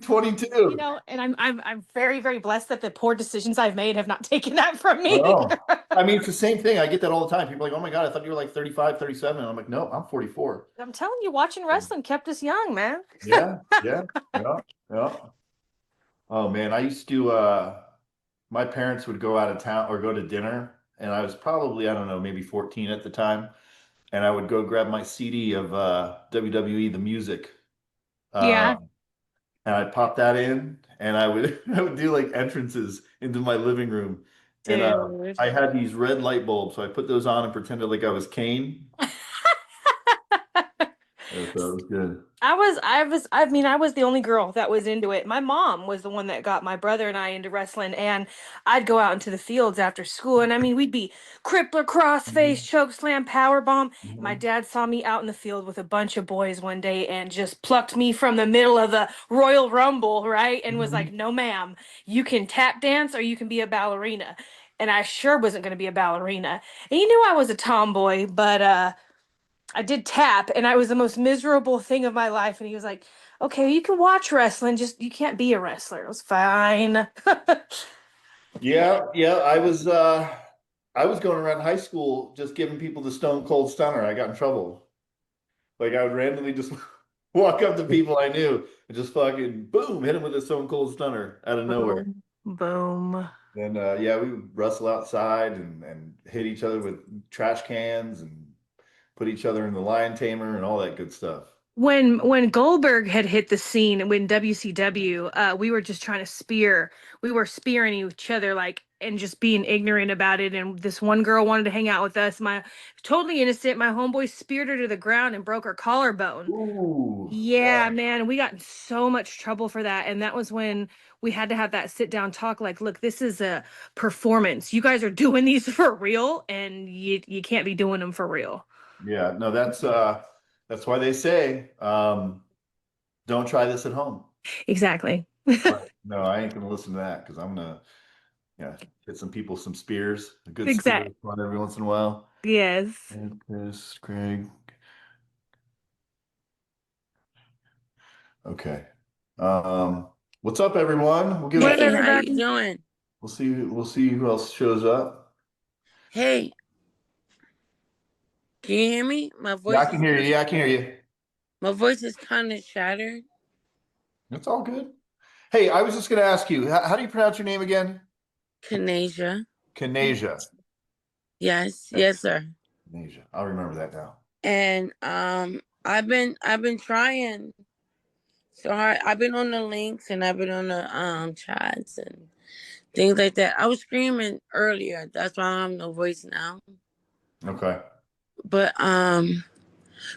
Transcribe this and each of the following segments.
22. And I'm very, very blessed that the poor decisions I've made have not taken that from me. Oh, I mean, it's the same thing. I get that all the time. People are like, oh my God, I thought you were like 35, 37. And I'm like, no, I'm 44. I'm telling you, watching wrestling kept us young, man. Yeah, yeah, yeah, yeah. Oh man, I used to my parents would go out of town or go to dinner, and I was probably, I don't know, maybe 14 at the time, and I would go grab my CD of WWE The Music. Uh, Yeah, and I'd pop that in, and I would I would do like entrances into my living room. And dude. I had these red light bulbs, so I put those on and pretended like I was Kane. That was good. I was the only girl that was into it. My mom was the one that got my brother and I into wrestling, and I'd go out into the fields after school, and I mean, we'd be crippler, crossface, Mhm. choke slam, power bomb. My Mhm. dad saw me out in the field with a bunch of boys one day and just plucked me from the middle of the Royal Rumble, right? And was like, Mhm. "No, ma'am, you can tap dance or you can be a ballerina." And I sure wasn't going to be a ballerina. And he knew I was a tomboy, but I did tap, and I was the most miserable thing of my life. And he was like, "Okay, you can watch wrestling, just you can't be a wrestler." It was fine. Yeah, yeah. I was going around high school just giving people the stone cold stunner. I got in trouble. Like I would randomly just walk up to people I knew and just fucking boom, hit them with a stone cold stunner out of nowhere. Boom, boom. And yeah, we would wrestle outside and hit each other with trash cans and put each other in the lion tamer and all that good stuff. When Goldberg had hit the scene when WCW, we were just trying to spear. We were spearing each other like and just being ignorant about it. And this one girl wanted to hang out with us. My totally innocent. My homeboy speared her to the ground and broke her collarbone. Ooh, Yeah, man, we got in so much trouble for that. And that was when we had to have that sit down talk like, look, this is a performance. You guys are doing these for real, and you can't be doing them for real. yeah. No, that's why they say don't try this at home. Exactly. But no, I ain't gonna listen to that because I'm gonna yeah hit some people some spears. A good spear Exact. is fun every once in a while. Yes. And Chris, Craig. Okay. What's up, everyone? What up, Hey, how you everybody? doing? We'll see who else shows up. Hey, can you hear me? Yeah, I can hear you. Yeah, I can hear you. My voice is kind of shattered. It's all good. Hey, I was just gonna ask you, how do you pronounce your name again? Kanasia. Kanasia. Yes, Okay, yes, sir. Kanasia. I'll remember that now. And I've been trying so hard. I've been on the links and I've been on the chats and things like that. I was screaming earlier. That's why I have no voice now. Okay. But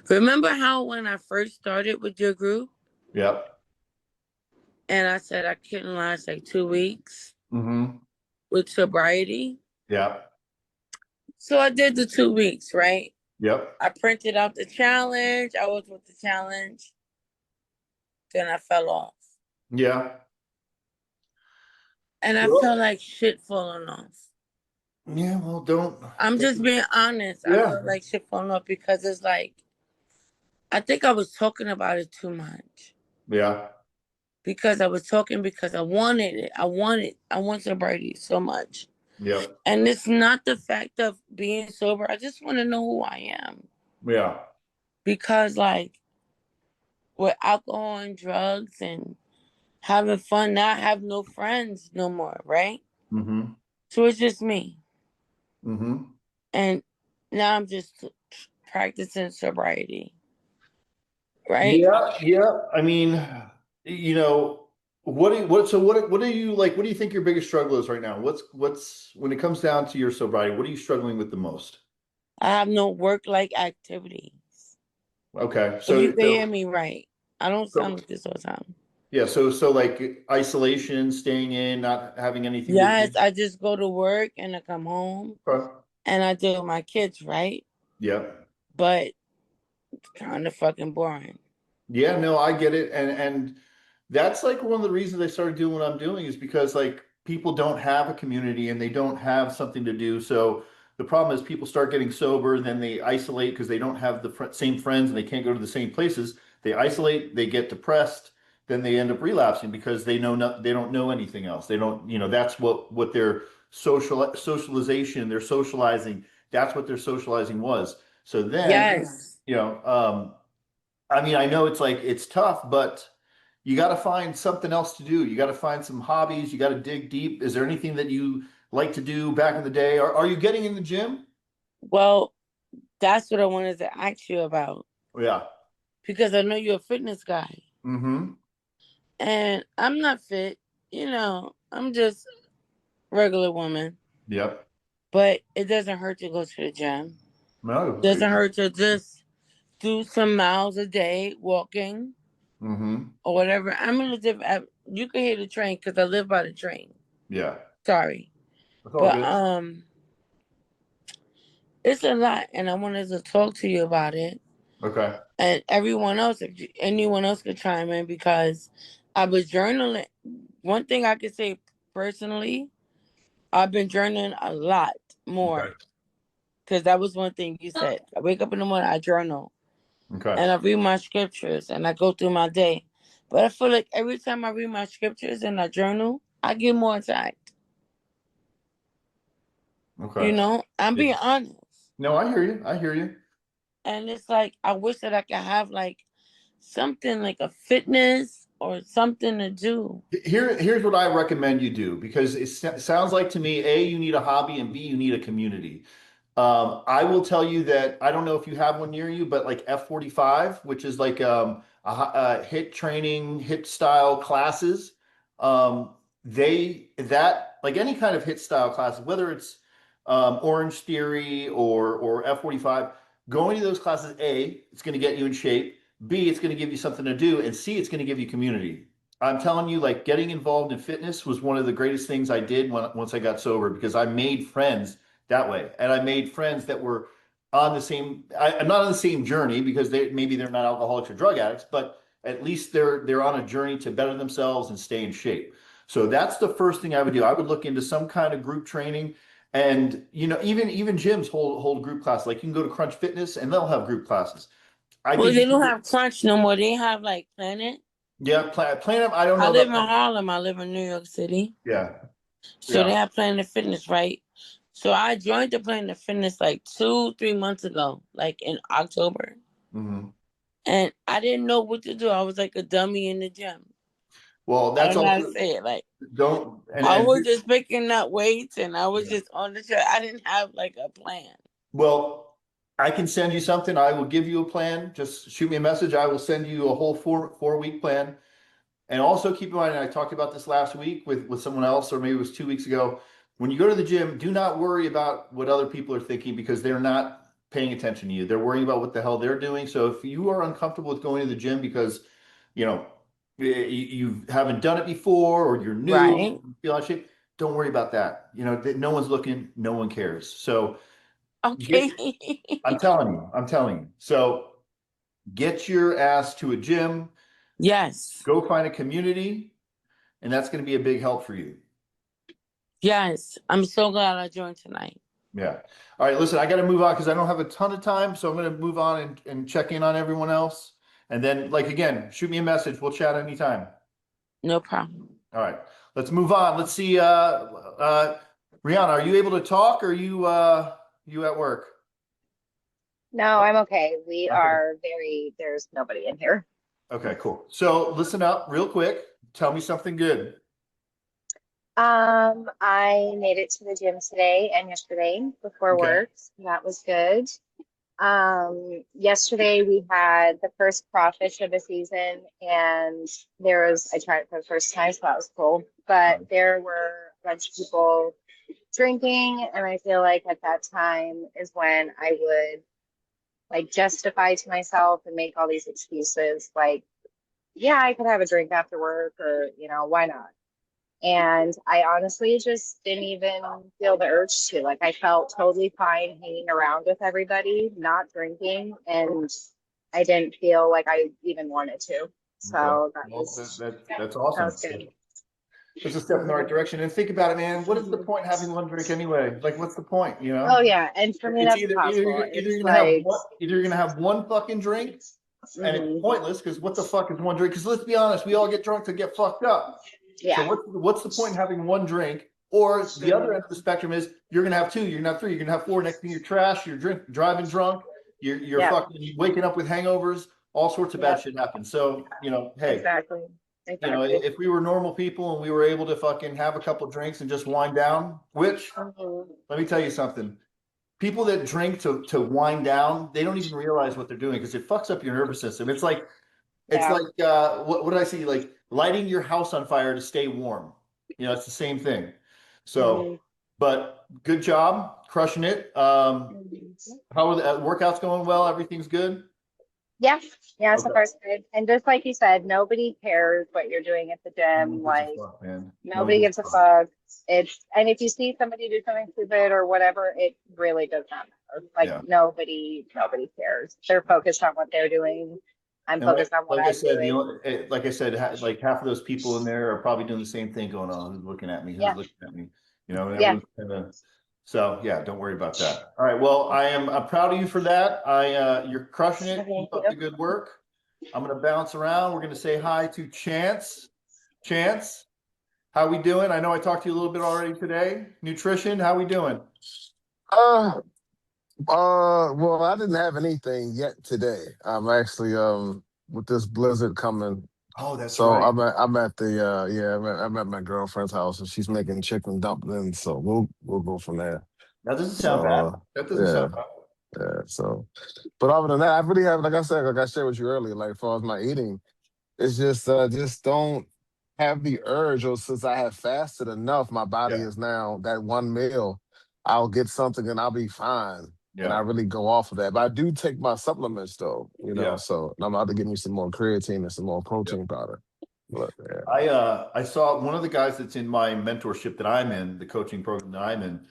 remember how when I first started with your group Yep. and I said I couldn't last like 2 weeks Mm-hmm. with sobriety? Yep. So I did the 2 weeks, right? Yep. I printed out the challenge. I was with the challenge. Then I fell off. Yeah. And I felt Well, like shit falling off. yeah, well, don't. I'm just being honest. I Yeah. felt like shit falling off because it's like, I think I was talking about it too much. Yeah. Because I was talking because I wanted it. I want sobriety so much. Yep. And it's not the fact of being sober. I just want to know who I am. Yeah. Because, like, with alcohol and drugs and having fun, not have no friends no more, right? Mm-hmm. So it's just me. Mm-hmm. And now I'm just practicing sobriety, right? Yeah. Yeah. I mean, you know, what do you like? What do you think your biggest struggle is right now? What's when it comes down to your sobriety, what are you struggling with the most? I have no work like activities. Okay. If you So can hear me right, I don't sound so like this all the time. yeah, so like isolation, staying in, not having anything to do. Yes, I just go to work and I come home Okay. and I deal with my kids, right? Yep. But it's kind of fucking boring. Yeah, no, I get it. And that's like one of the reasons I started doing what I'm doing is because like people don't have a community and they don't have something to do. So the problem is people start getting sober, then they isolate because they don't have the same friends and they can't go to the same places. They isolate, they get depressed, then they end up relapsing because they don't know anything else. They don't, that's what their socialization, their socializing, that's what their socializing was. So then, Yes. I mean, I know it's like it's tough, but you got to find something else to do. You got to find some hobbies. You got to dig deep. Is there anything that you like to do back in the day? Are you getting in the gym? Well, that's what I wanted to ask you about Yeah. because I know you're a fitness guy. Mm-hmm. And I'm not fit. I'm just regular woman. Yep. But it doesn't hurt to go to the gym. No. Doesn't hurt to just do some miles a day walking Mm-hmm. or whatever. I'm in a different. You can hear the train because I live by the train. Yeah. Sorry, That's all but good. it's a lot, and I wanted to talk to you about it. Okay. And everyone else, if anyone else could chime in because I was journaling. One thing I could say personally, I've been journaling a lot more Okay. because that was one thing you said. I wake up in the morning, I journal, Okay. and I read my scriptures, and I go through my day. But I feel like every time I read my scriptures and I journal, I get more attacked. Okay. I'm Yeah. being honest. No, I hear you. I hear you. And it's like, I wish that I could have like something like a fitness or something to do. Here's what I recommend you do because sounds like to me, A, you need a hobby, and B, you need a community. I will tell you that I don't know if you have one near you, but like F45, which is like a hit training, hit style classes, that like any kind of hit style classes, whether it's Orange Theory or F45, going to those classes, A, it's going to get you in shape. B, it's going to give you something to do, and C, it's going to give you community. I'm telling you, like getting involved in fitness was one of the greatest things I did once I got sober because I made friends that way. And I made friends that were on the same, I'm not on the same journey because maybe they're not alcoholics or drug addicts, but at least they're on a journey to better themselves and stay in shape. So that's the first thing I would do. I would look into some kind of group training. And even gyms hold group classes. Like you can go to Crunch Fitness and they'll have group classes. I Well, think they don't have Crunch no more. They have like Planet. yeah, Planet. I don't I know live about in Harlem. I live in New York City. yeah, So yeah. they have Planet Fitness, right? So I joined the Planet Fitness like 2-3 months ago, like in October. Hmm. And I didn't know what to do. I was like a dummy in the gym. Well, I that's don't know how to also say it. Like don't I was just picking up weights and I was yeah. just on the trail. I didn't have like a plan. Well, I can send you something. I will give you a plan. Just shoot me a message. I will send you a whole four week plan. And also keep in mind, and I talked about this last week with someone else, or maybe it was 2 weeks ago. When you go to the gym, do not worry about what other people are thinking because they're not paying attention to you. They're worrying about what the hell they're doing. So if you are uncomfortable with going to the gym because you know you haven't done it before or you're new, Right? you feel out of shape, don't worry about that. No one's looking, no one cares. So get, Okay. I'm telling you. So get your ass to a gym, Yes. go find a community, and that's going to be a big help for you. Yes. I'm so glad I joined tonight. Yeah. All right. Listen, I got to move on because I don't have a ton of time. So I'm going to move on and check in on everyone else. And then, like, again, shoot me a message. We'll chat anytime. No problem. All right. Let's move on. Let's see. Rihanna, are you able to talk or are you at work? No, I'm okay. We Okay. are there's nobody in here. Okay, cool. So listen up real quick. Tell me something good. I made it to the gym today and yesterday before Okay. work. So that was good. Yesterday we had the first crawfish of the season, and I tried it for the first time, so that was cool. But there were a bunch of people drinking, and I feel like at that time is when I would like justify to myself and make all these excuses like, yeah, I could have a drink after work, or why not? And I honestly just didn't even feel the urge to. Like, I felt totally fine hanging around with everybody, not drinking, and I didn't feel like I even wanted to. Okay. So Well, that's that awesome. was good. It's a step in the right direction. And think about it, man. What is the point having one drink anyway? Like, what's the point? Oh yeah, and for me It's that's either impossible. either It's you're gonna have like, one either you're gonna have one fucking drink And it's pointless because what the fuck is one drink? Because let's be honest, we all get drunk to get fucked up. Yeah. So what's the point in having one drink? Or the other end of the spectrum is you're gonna have two, you're gonna have three, you're gonna have four. Next thing you're trash, you're driving drunk, you're fucking waking up with hangovers, all sorts of bad shit happens. So hey, Exactly. if we were normal people and we were able to fucking have a couple drinks and just wind down, which let me tell you something. People that drink to wind down, they don't even realize what they're doing because it fucks up your nervous system. It's like what did I see? Like lighting your house on fire to stay warm. It's the same thing. So, but good job, crushing it. How are the workouts going? Well, everything's good. Yeah, so far so good. And just like you said, nobody cares what you're doing at the gym. Like nobody gives a fuck. And if you see somebody do something stupid or whatever, it really does not matter. Like nobody cares. They're focused on what they're doing. I'm focused on what I'm doing. Like I said, like half of those people in there are probably doing the same thing, going on. Who's looking at me? Who's looking at me? So don't worry about that. All right. Well, I'm proud of you for that. You're crushing it. Keep up the good work. I'm gonna bounce around. We're gonna say hi to Chance. Chance, how we doing? I know I talked to you a little bit already today. Nutrition, how we doing? Well, I didn't have anything yet today. I'm actually with this blizzard coming. Oh, that's so right. I'm at the I'm at my girlfriend's house and she's making chicken dumplings. So we'll go from there. That doesn't sound bad. That doesn't sound bad. Yeah. So, but other than that, I really have, like I said, like I shared with you earlier, like as far as my eating, it's just don't have the urge. Or since I have fasted enough, my body is now that one meal. I'll get something and I'll be fine. And I really go off of that. But I do take my supplements though, so I'm about to give me some more creatine and some more protein powder. But, I saw one of the guys that's in my mentorship that I'm in, the coaching program that I'm in.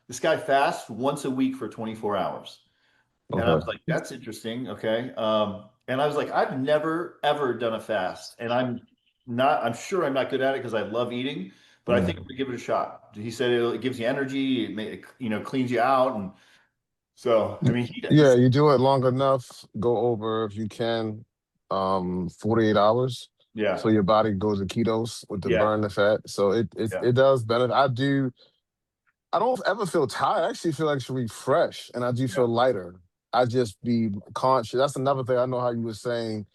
This guy fasts once a week for 24 hours. And I was like, that's interesting. Okay. And I was like, I've never, ever done a fast. And I'm sure I'm not good at it because I love eating, but I think I'm gonna give it a shot. He said it gives you energy, it cleans you out. And so, I mean, you do it long enough, go over if you can, 48 hours. Yeah. So your body goes to ketos with the burn the fat. So it does benefit. I don't ever feel tired. I actually feel like I refresh and I do feel lighter. I just be conscious. That's another thing. I know how you were saying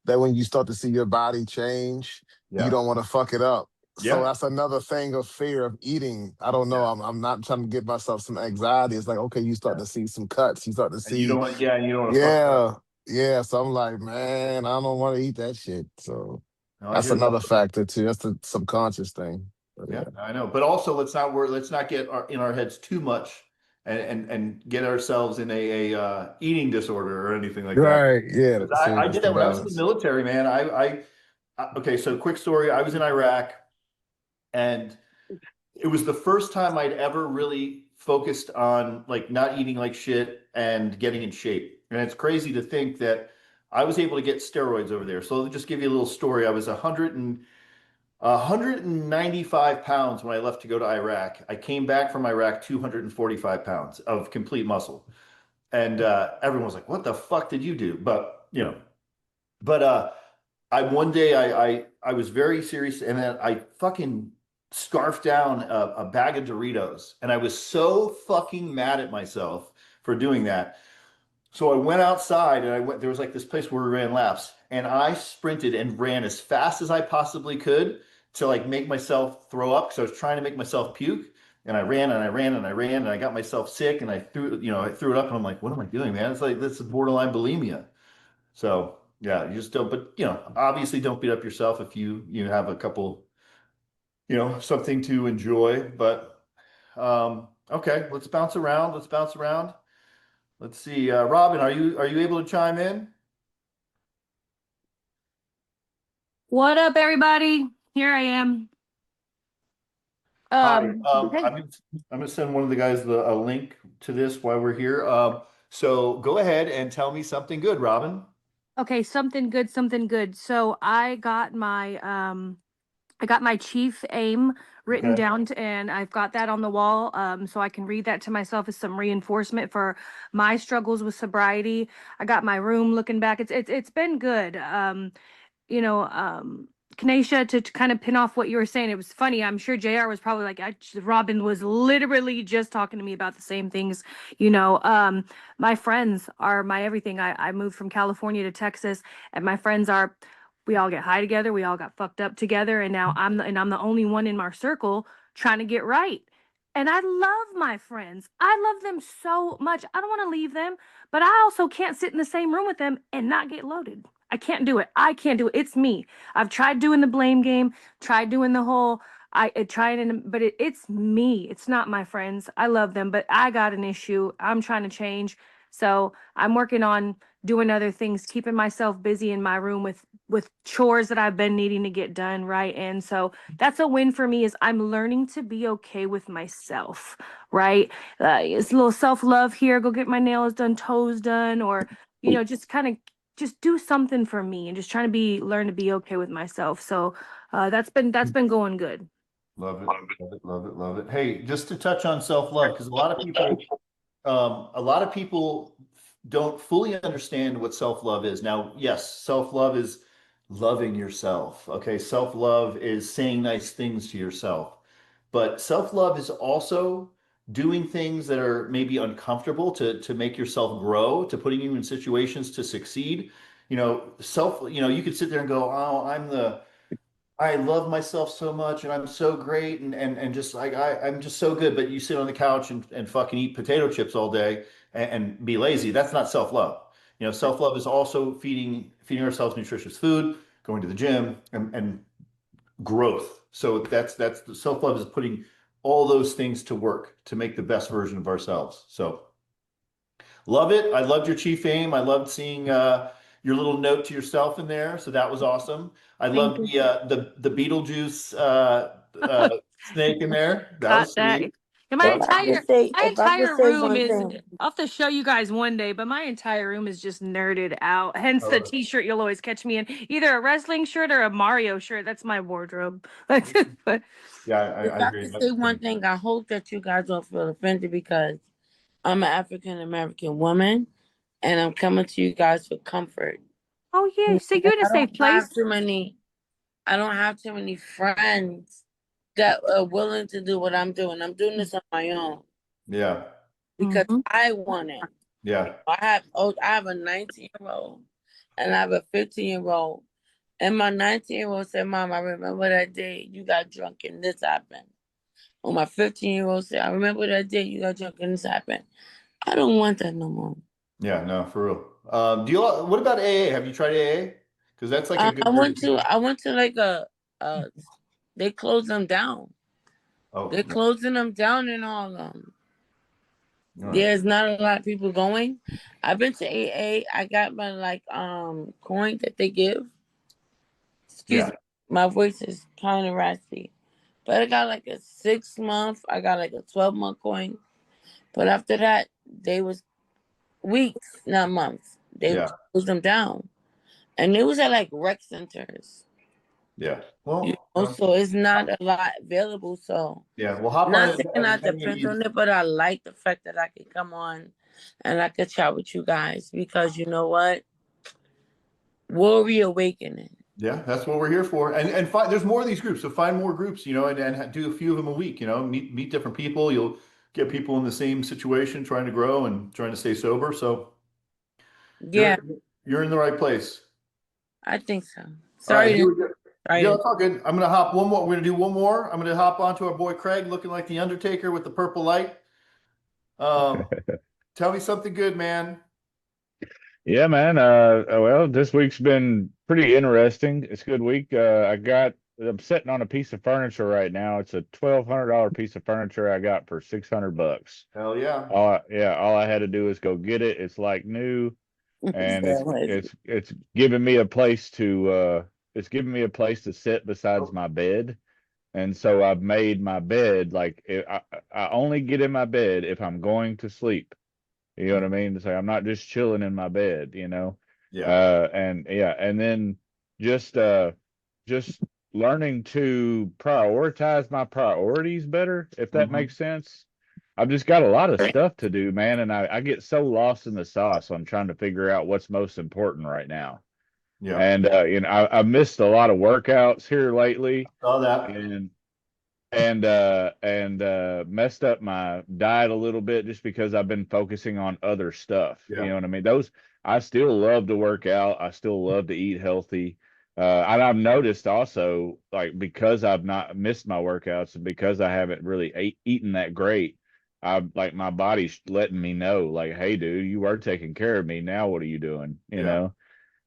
that when you start to see your body change, you don't want to fuck it up. So that's another thing of fear of eating. I don't know. I'm not trying to give myself some anxiety. It's like, okay, you start to see some cuts. You start to see. And you don't want to yeah. So I'm like, man, I don't want to eat that shit. So that's another factor too. That's the subconscious thing. Yeah, I know. But also, let's not get in our heads too much and get ourselves in a eating disorder or anything like that. Right. Yeah. I did that when I was in the military, man. Okay. So quick story. I was in Iraq, and it was the first time I'd ever really focused on like not eating like shit and getting in shape. And it's crazy to think that I was able to get steroids over there. So I'll just give you a little story. I was 195 pounds when I left to go to Iraq. I came back from Iraq 245 pounds of complete muscle. And everyone was like, what the fuck did you do? But, one day I was very serious, and then I fucking scarfed down a bag of Doritos. And I was so fucking mad at myself for doing that. So I went outside and there was like this place where we ran laps, and I sprinted and ran as fast as I possibly could to like make myself throw up. So I was trying to make myself puke, and I ran and I ran and I ran and I got myself sick, and I threw it up, and I'm like, what am I doing, man? It's like, this is borderline bulimia. So yeah, you just don't, but obviously don't beat up yourself if you have a couple, something to enjoy, but okay, let's bounce around. Let's see. Robin, are you able to chime in? What up, everybody? Here I am. Hi. I'm gonna send one of the guys a link to this while we're here. So go ahead and tell me something good, Robin. Okay, something good. So I got my I got my chief aim written Okay. down and I've got that on the wall, so I can read that to myself as some reinforcement for my struggles with sobriety. I got my room looking back. It's been good. You know, Kanesha, to kind of pin off what you were saying, it was funny. I'm sure JR was probably like, Robin was literally just talking to me about the same things. You know, my friends are my everything. I moved from California to Texas, and my friends are, we all get high together. We all got fucked up together. And now I'm the only one in my circle trying to get right. And I love my friends. I love them so much. I don't want to leave them, but I also can't sit in the same room with them and not get loaded. I can't do it. I can't do it. It's me. I've tried doing the blame game, tried doing the whole I tried and but it's me. It's not my friends. I love them, but I got an issue. I'm trying to change. So I'm working on doing other things, keeping myself busy in my room with chores that I've been needing to get done, right? And so that's a win for me is I'm learning to be okay with myself, right? It's a little self-love here, go get my nails done, toes done, or just kind of just do something for me and just trying to learn to be okay with myself. So that's been going good. Love it. Love it. Love it. Love it. Hey, just to touch on self-love, because a lot of people don't fully understand what self-love is. Now, yes, self-love is loving yourself. Okay. Self-love is saying nice things to yourself. But self-love is also doing things that are maybe uncomfortable to make yourself grow, to putting you in situations to succeed. You could sit there and go, oh, I love myself so much and I'm so great and just like I'm just so good. But you sit on the couch and fucking eat potato chips all day and be lazy. That's not self-love. Self-love is also feeding ourselves nutritious food, going to the gym and growth. So that's the self-love is putting all those things to work to make the best version of ourselves. So love it. I loved your chief aim. I loved seeing your little note to yourself in there. So that was awesome. I Thank loved you. the Beetlejuice snake in there. That Got was that. sweet. And That If was I could sweet. say, my if I could entire say room one is thing, I'll have to show you guys one day, but my entire room is just nerded out. Hence the Oh, t-shirt you'll always catch me in. Either a wrestling shirt or a Mario shirt. That's my wardrobe. But yeah, if I I agree. could say one thing, I hope that you guys don't feel offended because I'm an African American woman and I'm coming to you guys for comfort. oh yeah, so you're in a I safe don't have place. too many. I don't have too many friends that are willing to do what I'm doing. I'm doing this on my own Yeah, because Mm-hmm. I want it. yeah, I have a 19-year-old and I have a 15-year-old. And my 19-year-old said, Mom, I remember that day you got drunk and this happened. Or my 15-year-old said, I remember that day you got drunk and this happened. I don't want that no more. yeah. No, for real. What about AA? Have you tried AA? Because that's like a I good way went to. to like a they closed them down. Oh, They're closing them down in all all right. there's not a lot of people going. I've been to AA. I got my coin that they give. Excuse Yeah, me. My voice is kind of raspy. But I got like a 6 month, I got like a 12-month coin. But after that, they was weeks, not months. They yeah, closed them down. And it was at like rec centers. yeah. Well, So it's not a lot available. So yeah. We'll hop on not it. saying I depend on it, but I like the fact that I can come on and I could chat with you guys because you know what? We're reawakening. Yeah, that's what we're here for. And find, there's more of these groups. So find more groups, and do a few of them a week. Meet different people. You'll get people in the same situation, trying to grow and trying to stay sober. So Yeah, you're you're in the right place. I think so. All right, Sorry to yeah, sorry. it's all good. I'm gonna hop one more. We're gonna do one more. I'm gonna hop onto our boy Craig, looking like the Undertaker with the purple light. Um, tell me something good, man. Yeah, man. Well, this week's been pretty interesting. It's a good week. I'm sitting on a piece of furniture right now. It's a $1,200 piece of furniture I got for $600. Hell yeah. All I had to do is go get it. It's like new, and Yeah, it's giving me a place to sit besides my bed. And so I've made my bed I only get in my bed if I'm going to sleep. You know what I mean? So I'm not just chilling in my bed, Yeah. and yeah, and then just uh just learning to prioritize my priorities better, if that Mm-hmm. makes sense. I've just got a lot of stuff to do, man, and I get so lost in the sauce on trying to figure out what's most important right now. Yeah. And I've missed a lot of workouts here lately, Saw that. and messed up my diet a little bit just because I've been focusing on other stuff. You Yeah. know what I mean? Those I still love to work out. I still love to eat healthy. And I've noticed also, like, because I've not missed my workouts and because I haven't really eaten that great, I like my body's letting me know, like, hey, dude, you are taking care of me. Now what are you doing? You Yeah. know?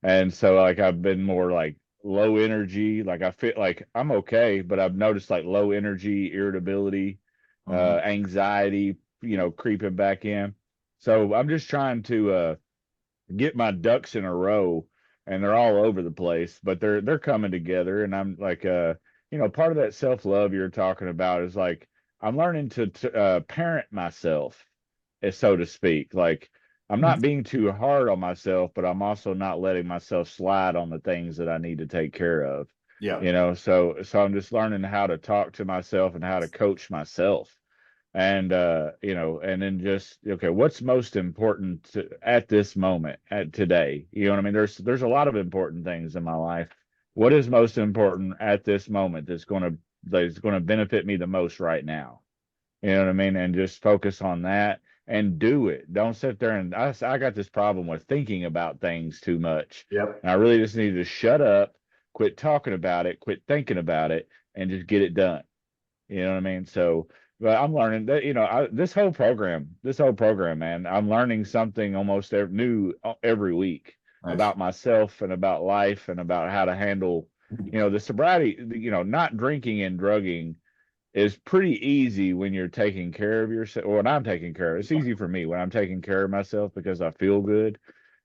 And so like I've been more like low energy, like I feel like I'm okay, but I've noticed like low energy, irritability, Mm-hmm. anxiety, creeping back in. So I'm just trying to get my ducks in a row, and they're all over the place, but they're coming together. And I'm like part of that self-love you're talking about is like I'm learning to parent myself, so to speak. Like I'm not being too hard on myself, but I'm also not letting myself slide on the things that I need to take care of. Yeah. So I'm just learning how to talk to myself and how to coach myself. And and then just, okay, what's most important at this moment, at today? You know what I mean? There's a lot of important things in my life. What is most important at this moment that's going to benefit me the most right now? You know what I mean? And just focus on that and do it. Don't sit there and I got this problem with thinking about things too much. Yep. And I really just need to shut up, quit talking about it, quit thinking about it, and just get it done. You know what I mean? So, but I'm learning that, this whole program, man, I'm learning something almost new every week Nice. about myself and about life and about how to handle, the sobriety, not drinking and drugging is pretty easy when you're taking care of yourself, or when I'm taking care of. It's easy for me when I'm taking care of myself because I feel good.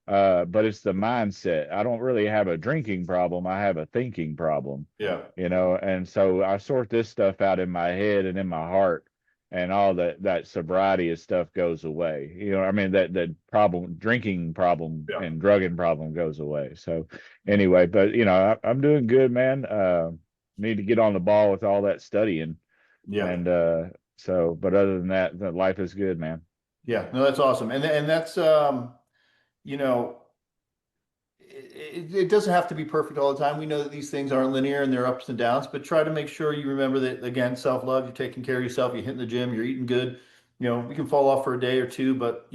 But it's the mindset. I don't really have a drinking problem. I have a thinking problem, Yeah. and so I sort this stuff out in my head and in my heart, and all that sobriety and stuff goes away. I mean, that problem, drinking problem Yeah. and drugging problem goes away. So anyway, but I'm doing good, man. Need to get on the ball with all that studying. Yeah. And but other than that, the life is good, man. Yeah. No, that's awesome. And that's you know, it doesn't have to be perfect all the time. We know that these things aren't linear and there are ups and downs, but try to make sure you remember that, again, self-love, you're taking care of yourself, you're hitting the gym, you're eating good. You can fall off for a day or two, but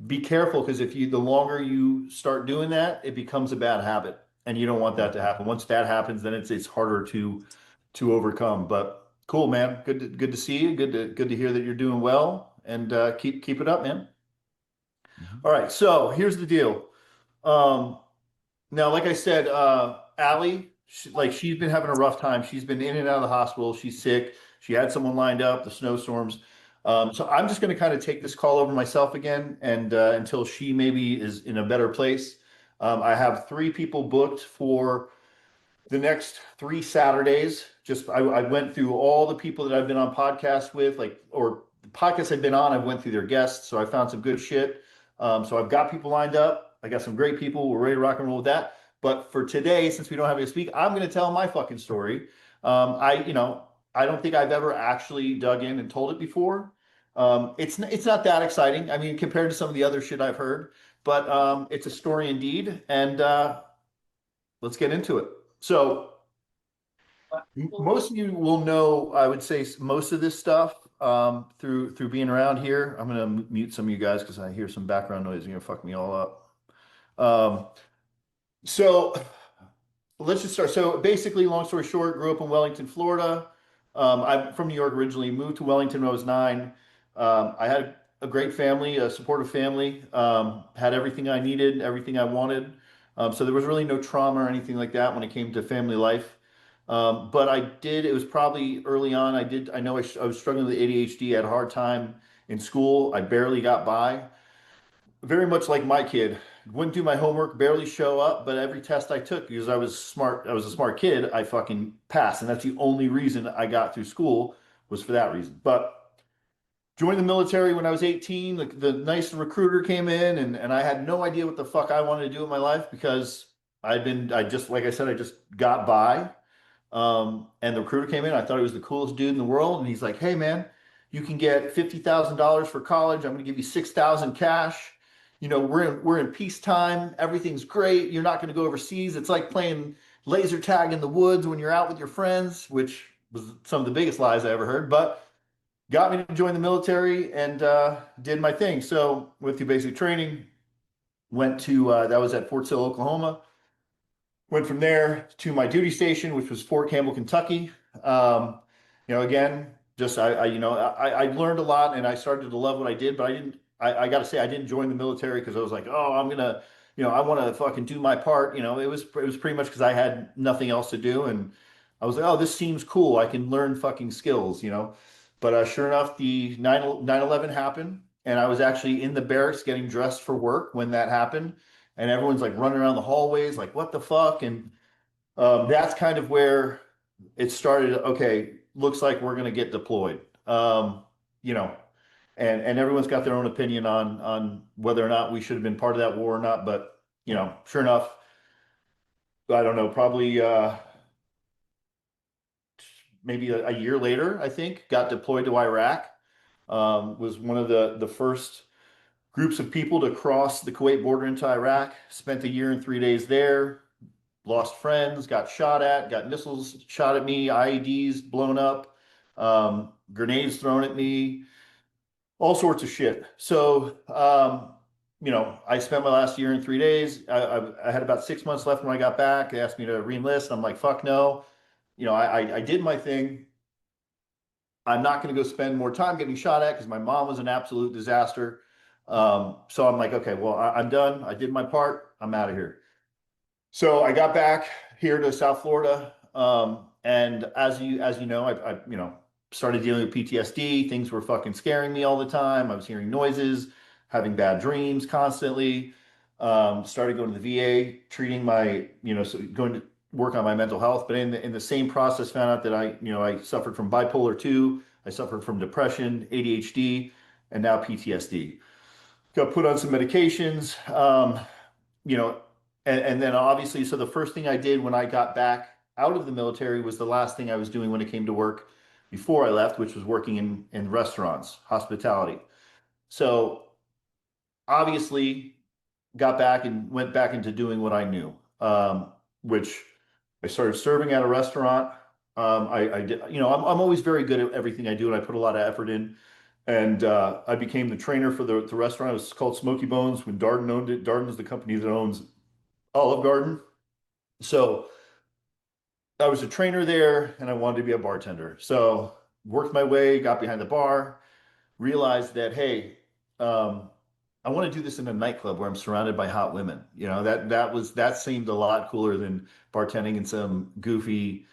be careful, because the longer you start doing that, it becomes a bad habit, and you don't want that to happen. Once that happens, then it's harder to overcome. But cool, man. Good to see you. Good to hear that you're doing well, and keep it up, man. Mhm. All right, so here's the deal. Um, Now, like I said, Allie, she's been having a rough time. She's been in and out of the hospital. She's sick. She had someone lined up, the snowstorms. So I'm just going to kind of take this call over myself again, and until she maybe is in a better place. I have 3 people booked for the next 3 Saturdays. Just I went through all the people that I've been on podcasts with, or the podcasts I've been on. I went through their guests, so I found some good shit. So I've got people lined up. I got some great people. We're ready to rock and roll with that. But for today, since we don't have any to speak, I'm going to tell my fucking story. I don't think I've ever actually dug in and told it before. It's not that exciting. I mean, compared to some of the other shit I've heard, but it's a story indeed, and let's get into it. So most of you will know, I would say, most of this stuff through being around here. I'm gonna mute some of you guys because I hear some background noise and you're gonna fuck me all up. So let's just start. So basically, long story short, grew up in Wellington, Florida. I'm from New York originally, moved to Wellington when I was 9. I had a great family, a supportive family, had everything I needed, everything I wanted. So there was really no trauma or anything like that when it came to family life. But it was probably early on. I know I was struggling with ADHD, had a hard time in school. I barely got by, very much like my kid. Wouldn't do my homework, barely show up, but every test I took, because I was smart, I was a smart kid, I fucking passed. And that's the only reason I got through school, was for that reason. But joined the military when I was 18. The nice recruiter came in, and I had no idea what the fuck I wanted to do in my life, because like I said, I just got by. And the recruiter came in. I thought he was the coolest dude in the world. And he's like, "Hey, man, you can get $50,000 for college. I'm going to give you 6,000 cash. You know, we're in peacetime. Everything's great. You're not going to go overseas. It's like playing laser tag in the woods when you're out with your friends," which was some of the biggest lies I ever heard. But got me to join the military and did my thing. So went through basic training. Went to that was at Fort Sill, Oklahoma. Went from there to my duty station, which was Fort Campbell, Kentucky. Um, again, just I learned a lot and I started to love what I did, but I didn't. I got to say I didn't join the military because I was like, oh, I'm gonna, I want to fucking do my part. It was pretty much because I had nothing else to do, and I was like, oh, this seems cool. I can learn fucking skills. But sure enough, the 9/11 happened, and I was actually in the barracks getting dressed for work when that happened, and everyone's like running around the hallways, like, what the fuck? And that's kind of where it started. Okay, looks like we're going to get deployed. You know, and everyone's got their own opinion on whether or not we should have been part of that war or not. But sure enough, I don't know, probably maybe a year later, I think, got deployed to Iraq. Was one of the first groups of people to cross the Kuwait border into Iraq. Spent a year and 3 days there. Lost friends, got shot at, got missiles shot at me, IEDs blown up, grenades thrown at me, all sorts of shit. So, I spent my last year and 3 days. I had about 6 months left when I got back. They asked me to reenlist. I'm like, fuck no. I did my thing. I'm not going to go spend more time getting shot at because my mom was an absolute disaster. So I'm like, okay, well, I'm done. I did my part. I'm out of here. So I got back here to South Florida, and as you know, I started dealing with PTSD. Things were fucking scaring me all the time. I was hearing noises, having bad dreams constantly. Started going to the VA, treating so going to work on my mental health. But in the same process, found out that I suffered from bipolar 2. I suffered from depression, ADHD, and now PTSD. Got put on some medications. You know, and then obviously, so the first thing I did when I got back out of the military was the last thing I was doing when it came to work before I left, which was working in restaurants, hospitality. So obviously, got back and went back into doing what I knew, which I started serving at a restaurant. I did, I'm always very good at everything I do, and I put a lot of effort in. And I became the trainer for the restaurant. It was called Smoky Bones when Darden owned it. Darden is the company that owns Olive Garden. So I was a trainer there and I wanted to be a bartender. So worked my way, got behind the bar, realized that, hey, I want to do this in a nightclub where I'm surrounded by hot women. That seemed a lot cooler than bartending in some goofy,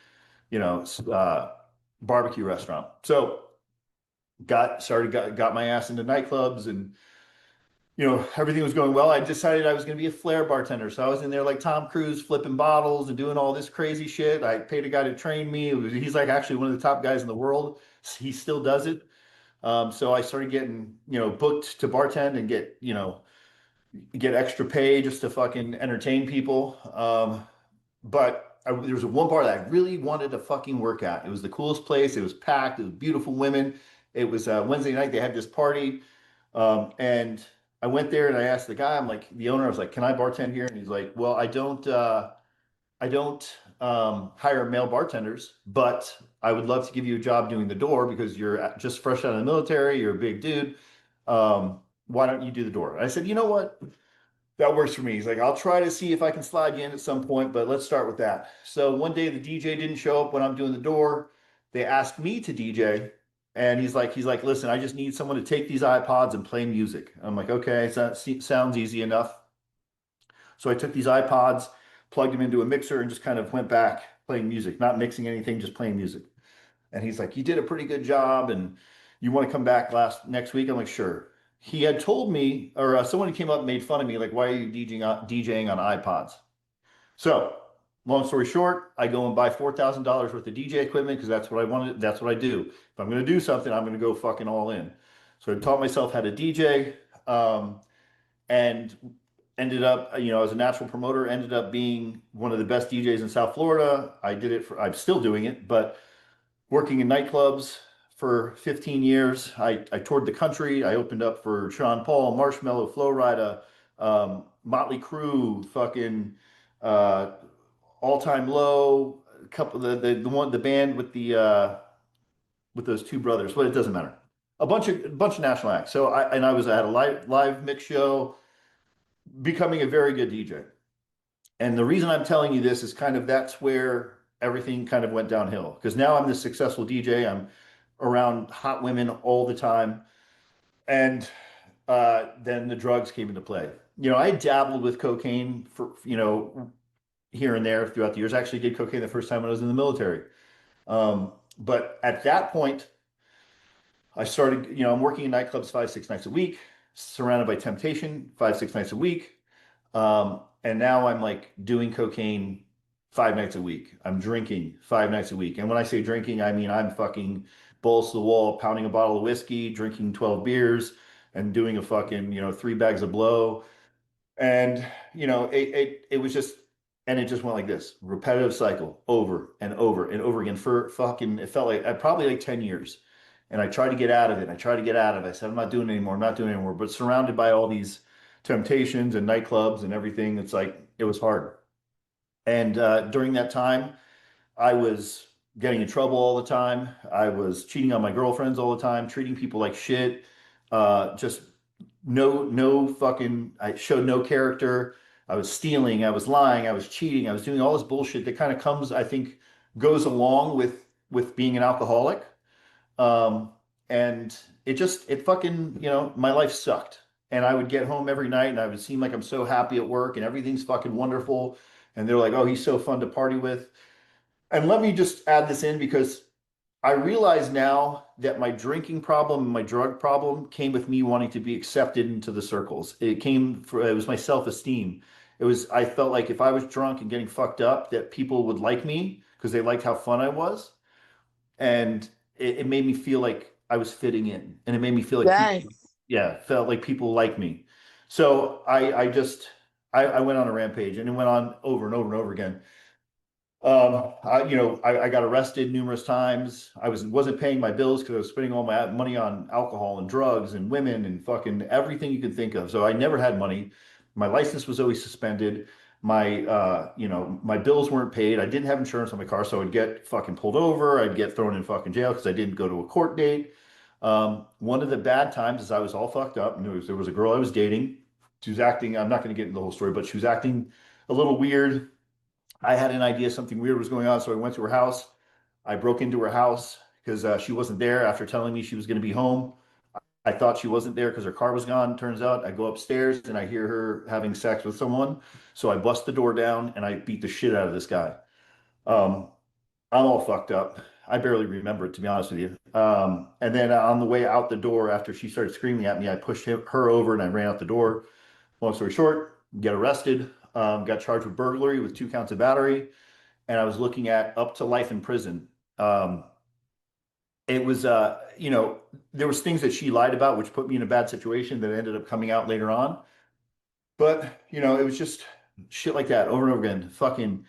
barbecue restaurant. So got my ass into nightclubs, and everything was going well. I decided I was going to be a flair bartender. So I was in there like Tom Cruise, flipping bottles and doing all this crazy shit. I paid a guy to train me. He's like actually one of the top guys in the world. He still does it. So I started getting, booked to bartend and get extra pay just to fucking entertain people. But there was one bar that I really wanted to fucking work at. It was the coolest place. It was packed. It was beautiful women. It was Wednesday night. They had this party. And I went there and I asked the guy, I'm like, the owner, I was like, can I bartend here? And he's like, well, I don't hire male bartenders, but I would love to give you a job doing the door because you're just fresh out of the military. You're a big dude. Why don't you do the door? And I said, you know what? That works for me. He's like, I'll try to see if I can slide you in at some point, but let's start with that. So one day the DJ didn't show up when I'm doing the door. They asked me to DJ, and he's like, listen, I just need someone to take these iPods and play music. I'm like, okay, so that sounds easy enough. So I took these iPods, plugged them into a mixer, and just kind of went back playing music, not mixing anything, just playing music. And he's like, you did a pretty good job, and you want to come back next week? I'm like, sure. He had told me, or someone came up and made fun of me, like, why are you DJing on iPods? So, long story short, I go and buy $4,000 worth of DJ equipment because that's what I wanted. That's what I do. If I'm going to do something, I'm going to go fucking all in. So I taught myself how to DJ. And ended up, you know, as a natural promoter, ended up being one of the best DJs in South Florida. I did it for, I'm still doing it, but working in nightclubs for 15 years. I toured the country. I opened up for Sean Paul, Marshmello, Flo Rida, Motley Crue, fucking uh, All Time Low, a couple the band with those two brothers, but it doesn't matter. A bunch of national acts. So I was at a live mix show, becoming a very good DJ. And the reason I'm telling you this is kind of that's where everything kind of went downhill because now I'm this successful DJ. I'm around hot women all the time. And then the drugs came into play. You know, I dabbled with cocaine for, you know, here and there throughout the years. I actually did cocaine the first time when I was in the military. But at that point, I started, you know, I'm working in nightclubs 5, 6 nights a week, surrounded by temptation 5, 6 nights a week. And now I'm like doing cocaine 5 nights a week. I'm drinking 5 nights a week. And when I say drinking, I mean I'm fucking balls to the wall, pounding a bottle of whiskey, drinking 12 beers, and doing a fucking, you know, 3 bags of blow. And, you know, it was just, and it just went like this, repetitive cycle over and over and over again for fucking, it felt like probably like 10 years. And I tried to get out of it. I tried to get out of it. I said, I'm not doing it anymore. I'm not doing it anymore. But surrounded by all these temptations and nightclubs and everything, it's like, it was hard. And during that time, I was getting in trouble all the time. I was cheating on my girlfriends all the time, treating people like shit. Just no fucking, I showed no character. I was stealing, I was lying, I was cheating, I was doing all this bullshit that kind of comes, I think, goes along with being an alcoholic. Um, and it fucking, you know, my life sucked. And I would get home every night and I would seem like I'm so happy at work and everything's fucking wonderful. And they're like, oh, he's so fun to party with. And let me just add this in because I realize now that my drinking problem and my drug problem came with me wanting to be accepted into the circles. It was my self-esteem. I felt like if I was drunk and getting fucked up, that people would like me because they liked how fun I was. And it made me feel like I was fitting in. And it made me feel like Yes. people, yeah, felt like people like me. So I went on a rampage and it went on over and over and over again. I got arrested numerous times. Wasn't paying my bills because I was spending all my money on alcohol and drugs and women and fucking everything you could think of. So I never had money. My license was always suspended. My bills weren't paid. I didn't have insurance on my car, so I'd get fucking pulled over. I'd get thrown in fucking jail because I didn't go to a court date. One of the bad times is I was all fucked up, and there was a girl I was dating. She was acting. I'm not going to get into the whole story, but she was acting a little weird. I had an idea something weird was going on, so I went to her house. I broke into her house because she wasn't there after telling me she was going to be home. I thought she wasn't there because her car was gone. Turns out I go upstairs and I hear her having sex with someone. So I bust the door down and I beat the shit out of this guy. Um, I'm all fucked up. I barely remember it, to be honest with you. And then on the way out the door, after she started screaming at me, I pushed her over and I ran out the door. Long story short, get arrested, got charged with burglary with 2 counts of battery, and I was looking at up to life in prison. Um, it was, there was things that she lied about, which put me in a bad situation that ended up coming out later on. But, it was just shit like that over and over again. Fucking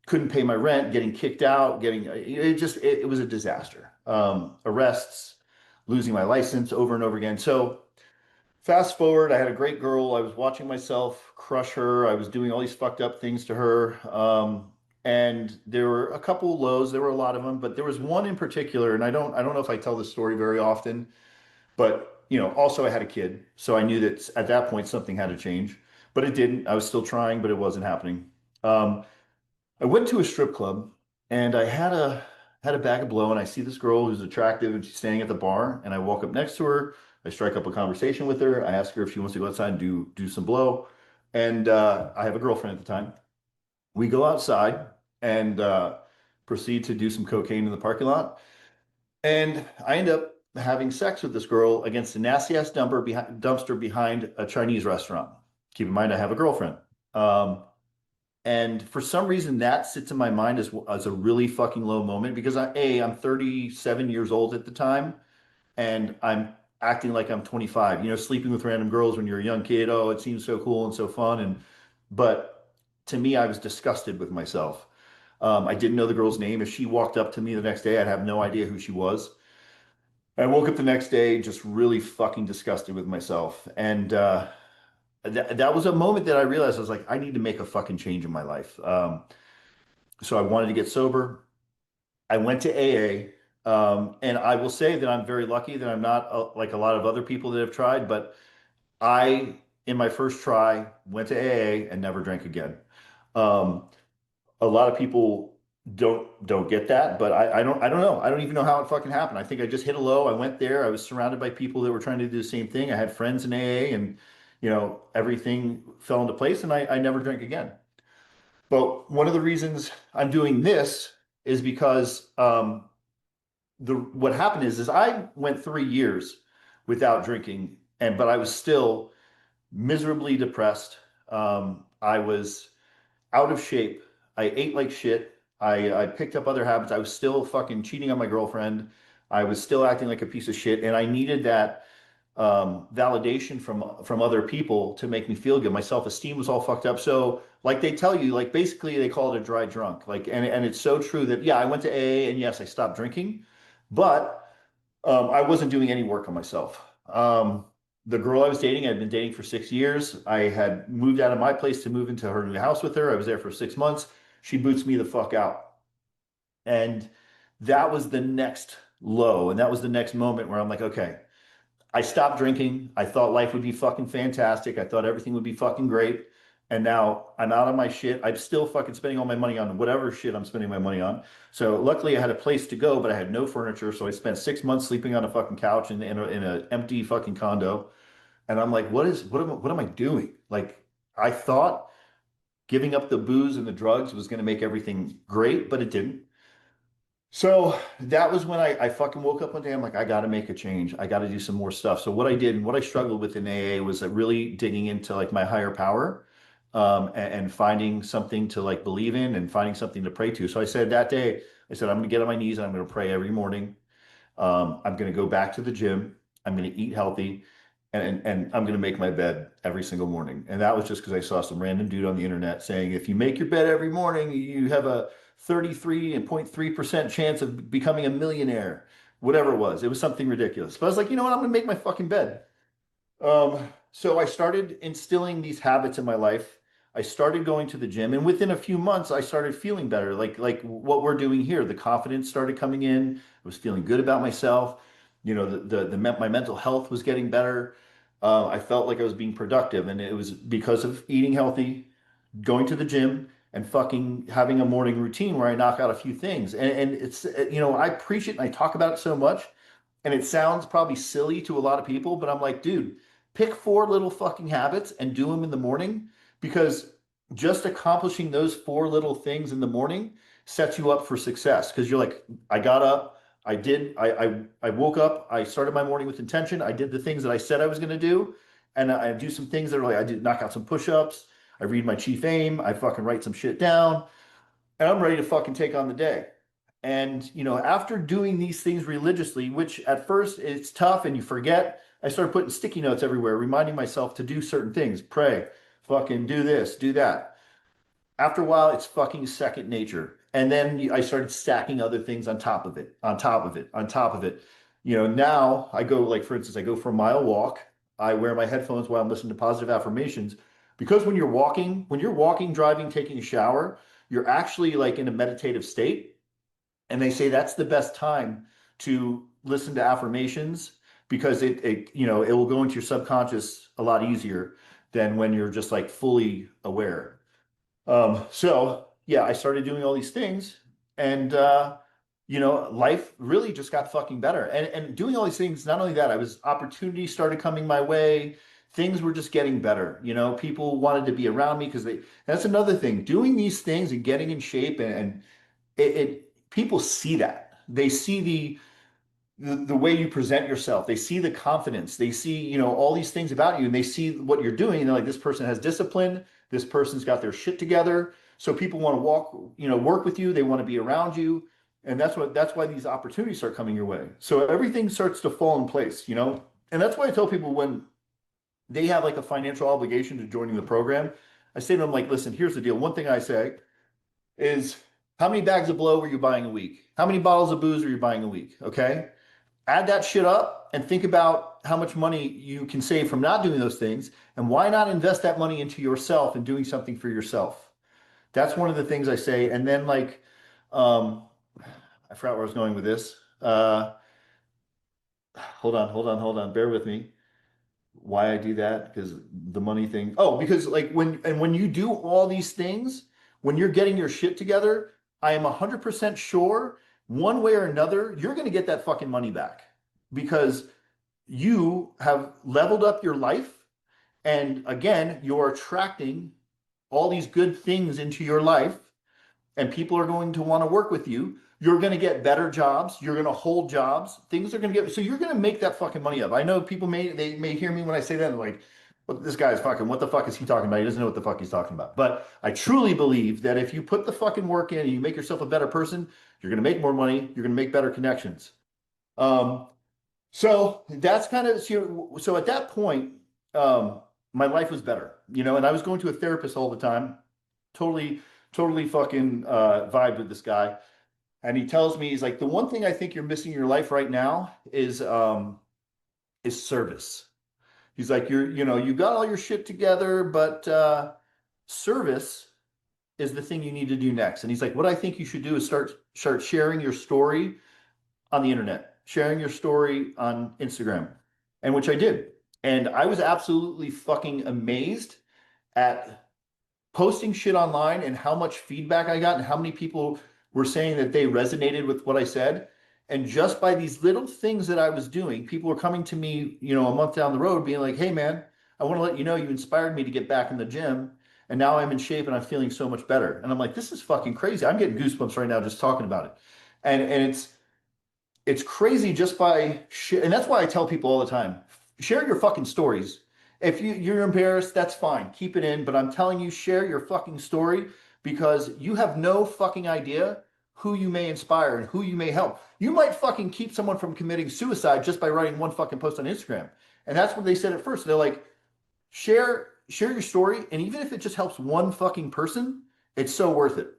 couldn't pay my rent, getting kicked out, it was a disaster. Arrests, losing my license over and over again. So fast forward, I had a great girl. I was watching myself crush her. I was doing all these fucked up things to her. And there were a couple lows. There were a lot of them, but there was one in particular, and I don't know if I tell this story very often, but also I had a kid, so I knew that at that point something had to change, but it didn't. I was still trying, but it wasn't happening. Um, I went to a strip club, and I had a bag of blow, and I see this girl who's attractive, and she's standing at the bar, and I walk up next to her. I strike up a conversation with her. I ask her if she wants to go outside and do some blow, and I have a girlfriend at the time. We go outside and proceed to do some cocaine in the parking lot. And I end up having sex with this girl against the nasty ass dumpster behind a Chinese restaurant. Keep in mind, I have a girlfriend. And for some reason, that sits in my mind as a really fucking low moment because I'm 37 years old at the time, and acting like I'm 25, sleeping with random girls when you're a young kid. Oh, it seems so cool and so fun. But to me, I was disgusted with myself. I didn't know the girl's name. If she walked up to me the next day, I'd have no idea who she was. I woke up the next day just really fucking disgusted with myself. And that was a moment that I realized I was like, I need to make a fucking change in my life. So I wanted to get sober. I went to AA. And I will say that I'm very lucky that I'm not like a lot of other people that have tried, but I, in my first try, went to AA and never drank again. Um, a lot of people don't get that, but I don't know. I don't even know how it fucking happened. I think I just hit a low. I went there. I was surrounded by people that were trying to do the same thing. I had friends in AA, and everything fell into place, and I never drank again. But one of the reasons I'm doing this is because the what happened is I went 3 years without drinking, but I was still miserably depressed. I was out of shape. I ate like shit. I picked up other habits. I was still fucking cheating on my girlfriend. I was still acting like a piece of shit, and I needed that validation from other people to make me feel good. My self-esteem was all fucked up. So, like they tell you, like basically they call it a dry drunk. Like, and it's so true that yeah, I went to AA and yes, I stopped drinking, but I wasn't doing any work on myself. The girl I was dating, I'd been dating for 6 years. I had moved out of my place to move into her new house with her. I was there for 6 months. She boots me the fuck out. And that was the next low. And that was the next moment where I'm like, okay, I stopped drinking. I thought life would be fucking fantastic. I thought everything would be fucking great. And now I'm out of my shit. I'm still fucking spending all my money on whatever shit I'm spending my money on. So luckily I had a place to go, but I had no furniture. So I spent 6 months sleeping on a fucking couch in an empty fucking condo. And I'm like, what am I doing? Like I thought giving up the booze and the drugs was going to make everything great, but it didn't. So that was when I fucking woke up one day. I'm like, I got to make a change. I got to do some more stuff. So what I did and what I struggled with in AA was really digging into like my higher power, and finding something to like believe in and finding something to pray to. So I said that day, I said, I'm going to get on my knees and I'm going to pray every morning. I'm going to go back to the gym. I'm going to eat healthy, and I'm going to make my bed every single morning. And that was just because I saw some random dude on the internet saying, if you make your bed every morning, you have a 33.3% chance of becoming a millionaire. Whatever it was. It was something ridiculous. But I was like, you know what? I'm going to make my fucking bed. So I started instilling these habits in my life. I started going to the gym, and within a few months, I started feeling better. Like what we're doing here, the confidence started coming in. I was feeling good about myself. My mental health was getting better. I felt like I was being productive, and it was because of eating healthy, going to the gym, and fucking having a morning routine where I knock out a few things. And it's I preach it and I talk about it so much, and it sounds probably silly to a lot of people, but I'm like, dude, pick four little fucking habits and do them in the morning, because just accomplishing those four little things in the morning sets you up for success. Because you're like, I got up, I woke up, I started my morning with intention, I did the things that I said I was going to do, and I do some things that are like, I did knock out some push-ups, I read my chief aim, I fucking write some shit down, and I'm ready to fucking take on the day. And, after doing these things religiously, which at first it's tough and you forget, I started putting sticky notes everywhere, reminding myself to do certain things, pray, fucking do this, do that. After a while, it's fucking second nature. And then I started stacking other things on top of it, on top of it, on top of it. Now I go, like, for instance, I go for a mile walk. I wear my headphones while I'm listening to positive affirmations. Because when you're walking, driving, taking a shower, you're actually like in a meditative state. And they say that's the best time to listen to affirmations, because it will go into your subconscious a lot easier than when you're just like fully aware. So yeah, I started doing all these things, and life really just got fucking better. And doing all these things, not only that, I was opportunities started coming my way. Things were just getting better. People wanted to be around me because that's another thing. Doing these things and getting in shape, and people see that. They see the way you present yourself. They see the confidence. They see, all these things about you, and they see what you're doing. And they're like, this person has discipline. This person's got their shit together. So people want to work with you. They want to be around you. And that's why these opportunities start coming your way. So everything starts to fall in place. and that's why I tell people when they have like a financial obligation to joining the program, I say to them like, listen, here's the deal. One thing I say is, how many bags of blow were you buying a week? How many bottles of booze were you buying a week? Okay. Add that shit up and think about how much money you can save from not doing those things. And why not invest that money into yourself and doing something for yourself? That's one of the things I say. And then like, um, I forgot where I was going with this. Hold on. Bear with me. Why I do that? Because the money thing. Oh, because like when you do all these things, when you're getting your shit together, I am 100% sure one way or another, you're going to get that fucking money back because you have leveled up your life. And again, you're attracting all these good things into your life, and people are going to want to work with you. You're going to get better jobs. You're going to hold jobs. Things are going to get, so you're going to make that fucking money up. I know people they may hear me when I say that, and they're like, well, this guy's fucking, what the fuck is he talking about? He doesn't know what the fuck he's talking about. But I truly believe that if you put the fucking work in and you make yourself a better person, you're going to make more money. You're going to make better connections. Um, so that's kind of, so at that point, my life was better, and I was going to a therapist all the time, totally fucking vibed with this guy. And he tells me, he's like, the one thing I think you're missing in your life right now is service. He's like, you got all your shit together, but service is the thing you need to do next. And he's like, what I think you should do is start sharing your story on the internet, sharing your story on Instagram, and which I did. And I was absolutely fucking amazed at posting shit online and how much feedback I got and how many people were saying that they resonated with what I said. And just by these little things that I was doing, people were coming to me, a month down the road being like, hey man, I want to let you know you inspired me to get back in the gym. And now I'm in shape and I'm feeling so much better. And I'm like, this is fucking crazy. I'm getting goosebumps right now just talking about it. And it's crazy just by and that's why I tell people all the time, share your fucking stories. If you're embarrassed, that's fine, keep it in, but I'm telling you, share your fucking story, because you have no fucking idea who you may inspire and who you may help. You might fucking keep someone from committing suicide just by writing one fucking post on Instagram. And that's what they said at first. They're like, share your story, and even if it just helps one fucking person, it's so worth it.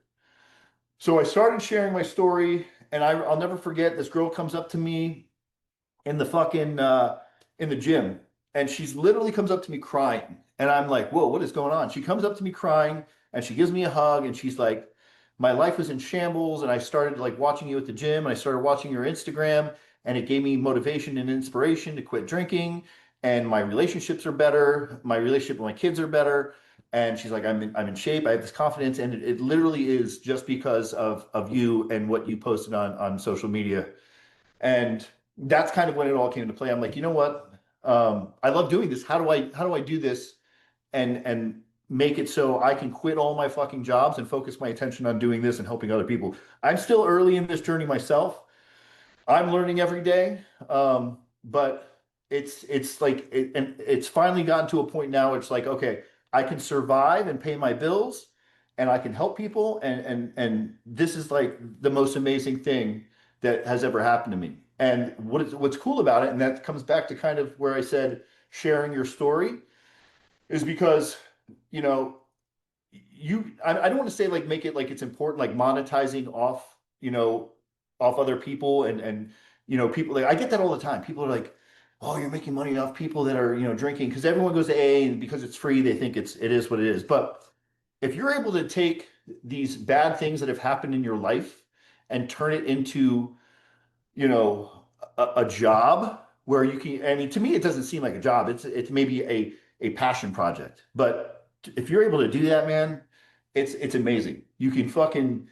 So I started sharing my story, and I'll never forget, this girl comes up to me in the fucking in the gym, and she's literally comes up to me crying, and I'm like, whoa, what is going on? She comes up to me crying, and she gives me a hug, and she's like, my life was in shambles, and I started like watching you at the gym, and I started watching your Instagram, and it gave me motivation and inspiration to quit drinking, and my relationships are better, my relationship with my kids are better. And she's like, I'm in shape. I have this confidence. And it literally is just because of you and what you posted on social media. And that's kind of when it all came into play. I'm like, you know what? I love doing this. How do I do this and make it so I can quit all my fucking jobs and focus my attention on doing this and helping other people? I'm still early in this journey myself. I'm learning every day. But it's like and it's finally gotten to a point now. It's like, okay, I can survive and pay my bills, and I can help people, and this is like the most amazing thing that has ever happened to me. And what's cool about it, and that comes back to kind of where I said sharing your story, is because you know I don't want to say like make it like it's important, like monetizing off, off other people, and people, like I get that all the time. People are like, oh, you're making money off people that are drinking, because everyone goes to AA, and because it's free they think it is what it is. But if you're able to take these bad things that have happened in your life and turn it into you know a job where you can, I mean, to me it doesn't seem like a job. It's maybe a passion project. But if you're able to do that, man, it's amazing. You can fucking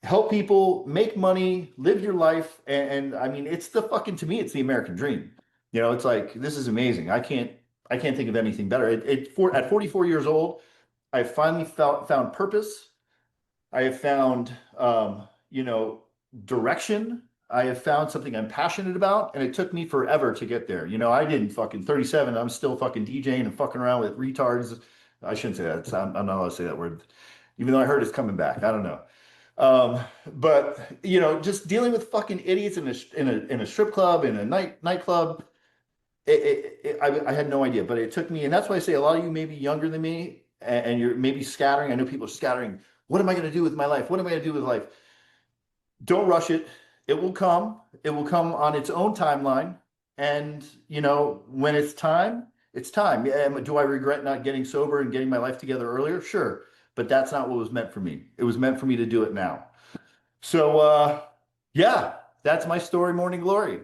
help people, make money, live your life, and I mean, it's the fucking, to me, it's the American dream. It's like, this is amazing. I can't think of anything better. At 44 years old, I finally found purpose. I have found, direction. I have found something I'm passionate about, and it took me forever to get there. I didn't fucking 37. I'm still fucking DJing and fucking around with retards. I shouldn't say that. I'm not allowed to say that word, even though I heard it's coming back. I don't know. But just dealing with fucking idiots in a strip club, in a nightclub, I had no idea, but it took me, and that's why I say a lot of you may be younger than me, and you're maybe scattering. I know people are scattering. What am I going to do with my life? What am I going to do with life? Don't rush it. It will come. It will come on its own timeline. And when it's time, it's time. Yeah, do I regret not getting sober and getting my life together earlier? Sure. But that's not what was meant for me. It was meant for me to do it now. So yeah, that's my story, Morning Glory.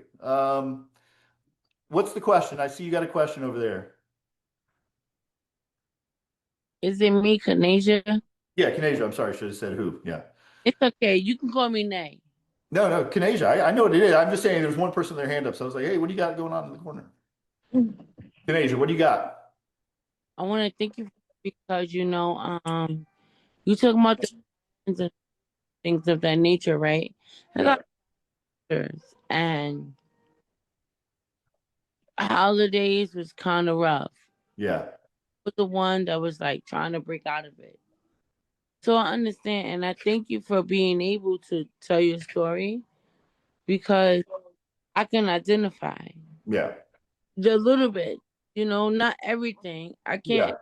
What's the question? I see you got a question over there. Is it me, Kanasia? Yeah, Kanasia. I'm sorry, I should have said who. Yeah. It's okay. You can call me Nay. No, Kanasia. I know what it is. I'm just saying there's one person with their hand up. So I was like, hey, what do you got going on in the corner? Kanasia, what do you got? I want to thank you because you talk about the things of that nature, right? I got sisters, and holidays was kind of rough. Yeah. Was the one that was like trying to break out of it. So I understand, and I thank you for being able to tell your story because I can identify Yeah. a little bit. Not everything. I Yeah. can't,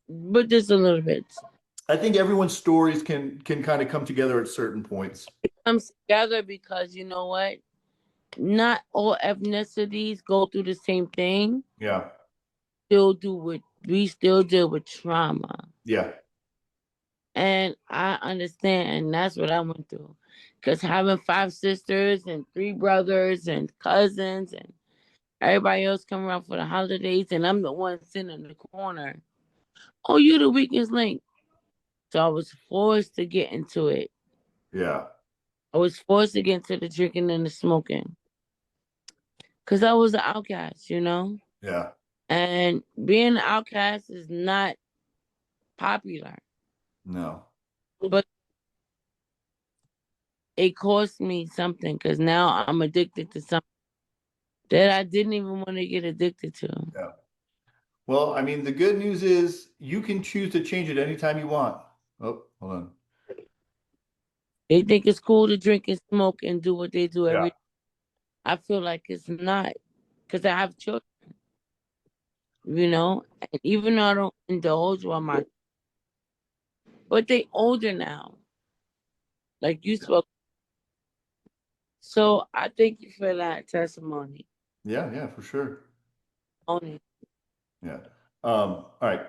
but just a little bit. I think everyone's stories can kind of come together at certain points. It comes together because you know what? Not all ethnicities go through the same thing. Yeah. We still deal with trauma. Yeah. And I understand, and that's what I went through. Because having 5 sisters and 3 brothers and cousins and everybody else coming around for the holidays, and I'm the one sitting in the corner. Oh, you the weakest link. So I was forced to get into it. Yeah. I was forced to get into the drinking and the smoking. Because I was an outcast, Yeah. And being an outcast is not popular. No. But it cost me something because now I'm addicted to something that I didn't even want to get addicted to. Yeah. Well, I mean, the good news is you can choose to change it anytime you want. Oh, hold on. They think it's cool to drink and smoke and do what they do Yeah. every. I feel like it's not because I have children, and even though I don't indulge while but they older now, like you spoke. So I thank you for that testimony. Yeah, for sure. Only. Yeah. All right.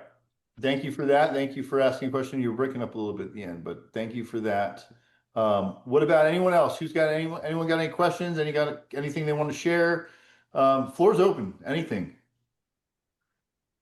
Thank you for that. Thank you for asking a question. You were breaking up a little bit at the end, but thank you for that. What about anyone else? Who's got anyone got any questions? Anything they want to share? Floor's open. Anything.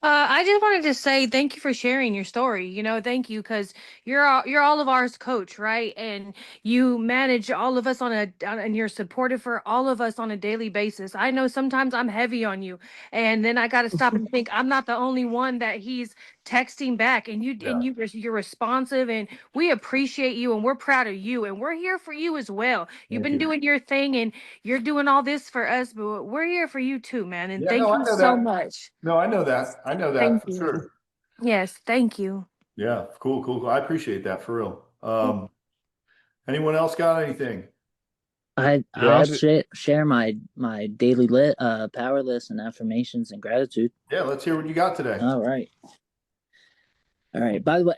I just wanted to say thank you for sharing your story. Thank you because you're all of ours coach, right? And you manage all of us and you're supportive for all of us on a daily basis. I know sometimes I'm heavy on you, and then I got to stop and think I'm not the only one that he's texting back. And you're responsive, and we appreciate you, and we're proud of you, and we're here for you as well. You've been doing your thing, and you're doing all this for us, but we're here for you too, man. And Yeah, thank no, I you know so that. much. No, I know that. I know that Thank for you. sure. Yes, thank you. Yeah, cool. I appreciate that for real. Anyone else got anything? I'll share my daily power list and affirmations and gratitude. Yeah, let's hear what you got today. All right. By the way,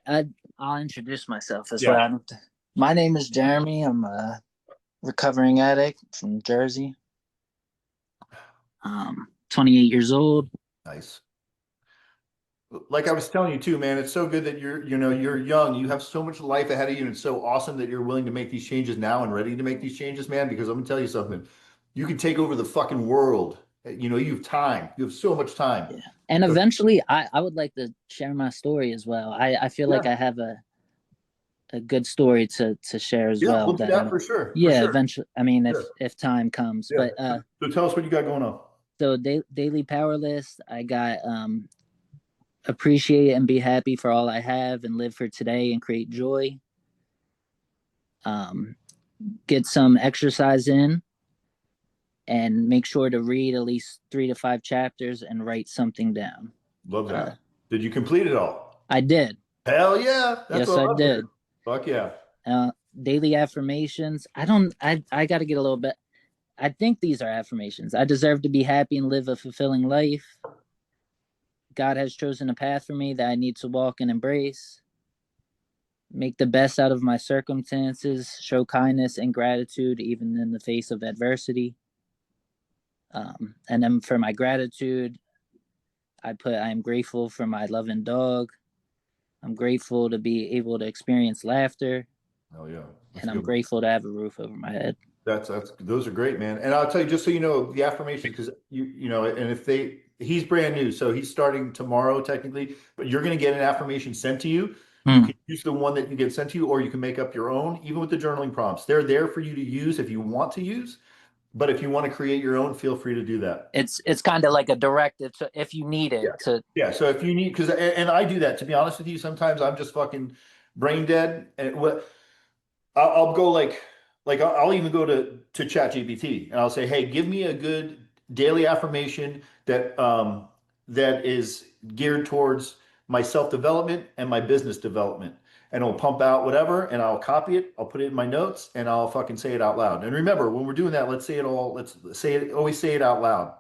I'll introduce myself as well. My name is Jeremy. I'm a recovering addict from Jersey. 28 years old. Nice. Like I was telling you too, man, it's so good that you're young. You have so much life ahead of you, and it's so awesome that you're willing to make these changes now and ready to make these changes, man, because I'm gonna tell you something. You can take over the fucking world. You have time. You have so much time. Yeah. And eventually I would like to share my story as well. I feel like I have a good story to share as well. We'll do that for sure. Yeah, for sure. eventually. I mean, if time comes. Yeah. But so tell us what you got going on. So daily power list, I got appreciate and be happy for all I have and live for today and create joy. Get some exercise in and make sure to read at least 3 to 5 chapters and write something down. Love that. Did you complete it all? I did. Hell yeah. Yes, I did. Fuck yeah. Daily affirmations. I got to get a little bit. I think these are affirmations. I deserve to be happy and live a fulfilling life. God has chosen a path for me that I need to walk and embrace. Make the best out of my circumstances, show kindness and gratitude even in the face of adversity. And then for my gratitude, I am grateful for my loving dog. I'm grateful to be able to experience laughter. Oh yeah. And I'm grateful to have a roof over my head. That's those are great, man. And I'll tell you, just so you know, the affirmation, because you know, and if he's brand new, so he's starting tomorrow technically, but you're going to get an affirmation sent to you. You can use the one that you get sent to you, or you can make up your own. Even with the journaling prompts, they're there for you to use if you want to use. But if you want to create your own, feel free to do that. It's kind of like a directive to, if you need it to. Yeah. So if you need, because and I do that, to be honest with you, sometimes I'm just fucking brain dead, and what I'll go like I'll even go to ChatGPT and I'll say, hey, give me a good daily affirmation that is geared towards my self-development and my business development. And it'll pump out whatever, and I'll copy it, I'll put it in my notes, and I'll fucking say it out loud. And remember, when we're doing that, let's say it, always say it out loud.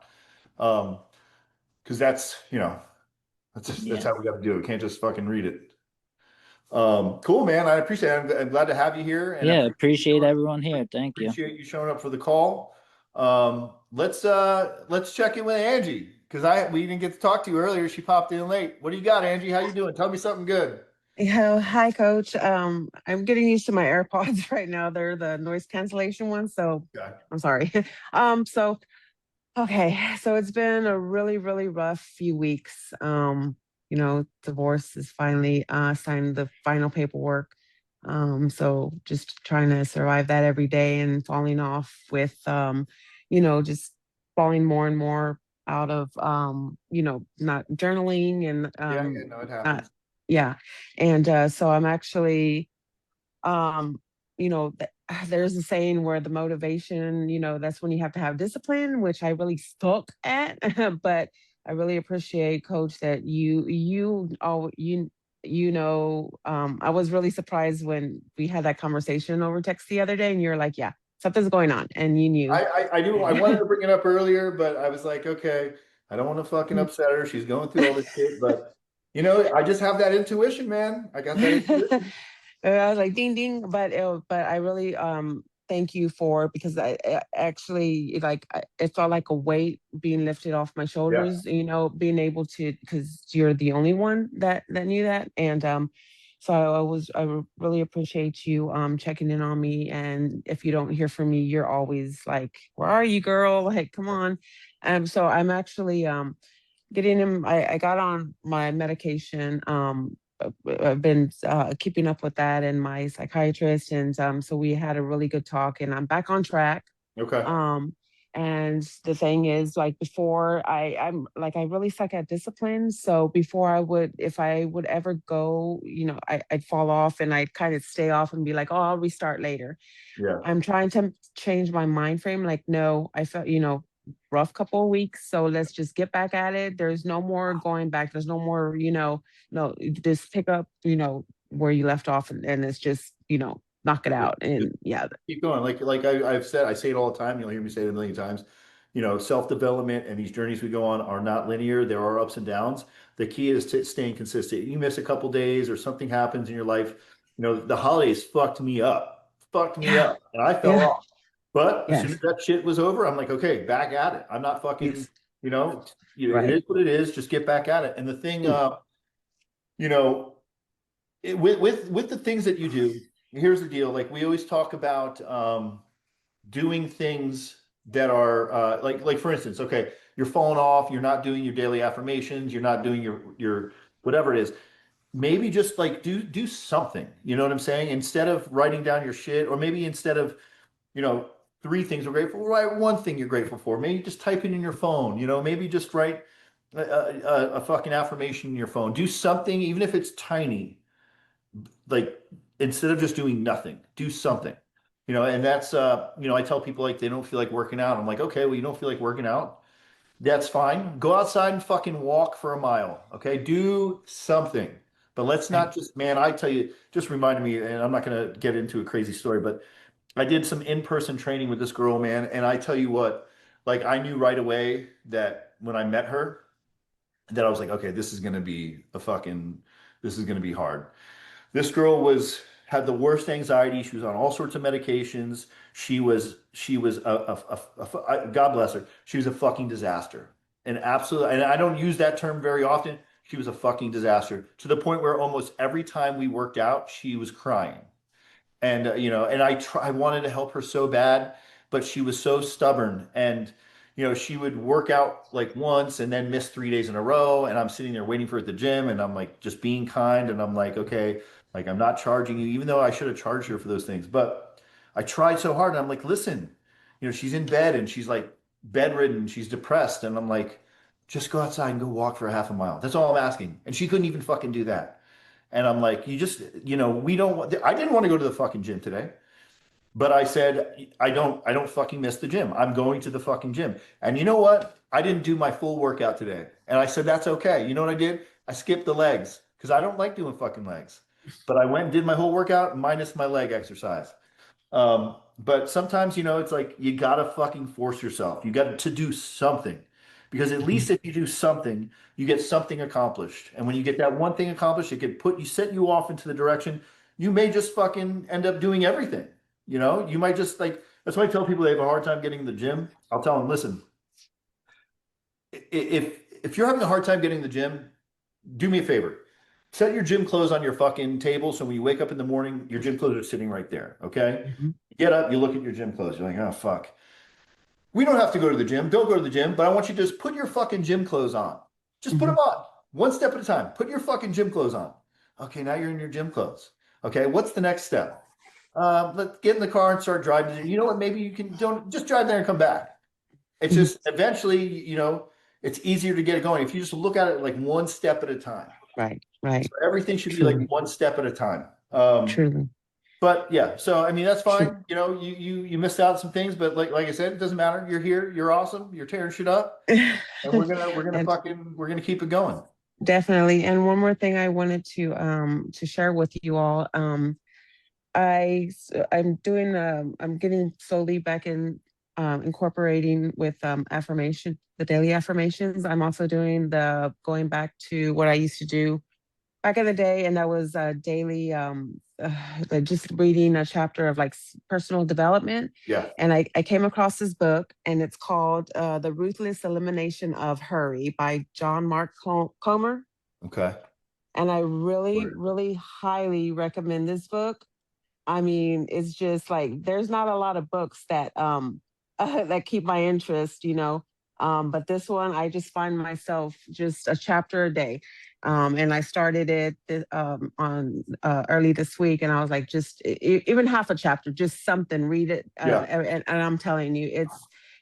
Because that's, that's how we got to do it. We can't just fucking read it. Cool, man. I appreciate it. I'm glad to have you here. And yeah, appreciate everyone here. Thank you. Appreciate you showing up for the call. Let's check in with Angie, because we didn't get to talk to you earlier. She popped in late. What do you got, Angie? How you doing? Tell me something good. Yeah, hi, Coach. I'm getting used to my AirPods right now. They're the noise cancellation ones, so Okay. I'm sorry. So okay, so it's been a really, really rough few weeks. Divorce is finally signed the final paperwork. So just trying to survive that every day and falling off with just falling more and more out of not journaling and No, it happens. yeah. And so I'm actually, um, there's a saying where the motivation, that's when you have to have discipline, which I really stuck at. But I really appreciate, Coach, that I was really surprised when we had that conversation over text the other day, and you're like, yeah, something's going on, and you knew. I do. I wanted to bring it up earlier, but I was like, okay, I don't want to fucking upset her. She's going through all this shit, but I just have that intuition, man. I got that intuition. I was like, ding, ding. But I really thank you because I actually it felt like a weight being lifted off my shoulders. Being able to, because you're the only one that knew that, and so I really appreciate you checking in on me. And if you don't hear from me, you're always like, where are you, girl? Like, come on. So I'm actually getting him. I got on my medication. I've been keeping up with that and my psychiatrist, and so we had a really good talk, and I'm back on track. Okay. And the thing is, like, before I'm like, I really suck at discipline. So if I would ever go, I'd fall off, and I'd kind of stay off and be like, oh, I'll restart later. Yeah. I'm trying to change my mind frame. Like, no, I felt, rough couple of weeks. So let's just get back at it. There's no more going back. There's no more, no, just pick up, where you left off, and it's just, knock it out. And yeah. Keep going. Like I've said, I say it all the time. You'll hear me say it a million times. Self-development and these journeys we go on are not linear. There are ups and downs. The key is to staying consistent. You miss a couple days or something happens in your life. The holidays fucked me up, and I fell off. But as soon as that shit was over, I'm like, okay, back at it. I'm not fucking, Right. It is what it is. Just get back at it. And the thing, with the things that you do, here's the deal. Like, we always talk about doing things that are like for instance, okay, you're falling off, you're not doing your daily affirmations, you're not doing your whatever it is. Maybe just like do something. You know what I'm saying? Instead of writing down your shit, or maybe instead of, 3 things we're grateful for, write 1 thing you're grateful for. Maybe just type it in your phone. Maybe just write a fucking affirmation in your phone. Do something, even if it's tiny. Like, instead of just doing nothing, do something. And that's I tell people, like, they don't feel like working out. I'm like, okay, well, you don't feel like working out. That's fine. Go outside and fucking walk for a mile. Okay, do something. But let's not just, man. I tell you, just reminded me, and I'm not gonna get into a crazy story, but I did some in-person training with this girl, man, and I tell you what, like I knew right away that when I met her, that I was like, okay, this is gonna be hard. This girl had the worst anxiety. She was on all sorts of medications. She was God bless her. She was a fucking disaster. And absolutely, and I don't use that term very often. She was a fucking disaster to the point where almost every time we worked out, she was crying. And and I wanted to help her so bad, but she was so stubborn. And she would work out like once and then miss 3 days in a row, and I'm sitting there waiting for her at the gym, and I'm like just being kind, and I'm like, okay, like I'm not charging you, even though I should have charged her for those things. But I tried so hard, and I'm like, listen, she's in bed and she's like bedridden, she's depressed, and I'm like, just go outside and go walk for a half a mile. That's all I'm asking. And she couldn't even fucking do that. And I'm like, we don't want, I didn't want to go to the fucking gym today, but I said, I don't fucking miss the gym. I'm going to the fucking gym. And you know what? I didn't do my full workout today. And I said, that's okay. You know what I did? I skipped the legs because I don't like doing fucking legs. But I went and did my whole workout minus my leg exercise. But sometimes, it's like you gotta fucking force yourself. You got to do something. Because at least if you do something, you get something accomplished. And when you get that one thing accomplished, it could set you off into the direction you may just fucking end up doing everything. You might just like, that's why I tell people they have a hard time getting in the gym. I'll tell them, listen, if you're having a hard time getting in the gym, do me a favor. Set your gym clothes on your fucking table so when you wake up in the morning, your gym clothes are sitting right there. Okay. Mhm. You get up, you look at your gym clothes, you're like, oh fuck. We don't have to go to the gym. Don't go to the gym, but I want you to just put your fucking gym clothes on. Just put them on. One step at a time. Put your fucking gym clothes on. Okay, now you're in your gym clothes. Okay, what's the next step? Let's get in the car and start driving. You know what? Maybe you can don't just drive there and come back. It's just eventually, it's easier to get it going if you just look at it like one step at a time. Right, right. So everything should be Truly. like one step at a time. Truly. But yeah, so I mean that's fine. True. You missed out on some things, but like I said, it doesn't matter. You're here. You're awesome. You're tearing shit up, and we're gonna keep it going. Definitely. And one more thing I wanted to share with you all. I'm doing I'm getting slowly back in incorporating with the daily affirmations. I'm also doing the going back to what I used to do back in the day, and that was daily like just reading a chapter of like personal development. Yeah. And I came across this book, and it's called The Ruthless Elimination of Hurry by John Mark Comer. Okay. And I really, really highly recommend this book. I mean, it's just like there's not a lot of books that that keep my interest, but this one I just find myself just a chapter a day. And I started it on early this week, and I was like, just even half a chapter, just something, read it. And I'm telling you,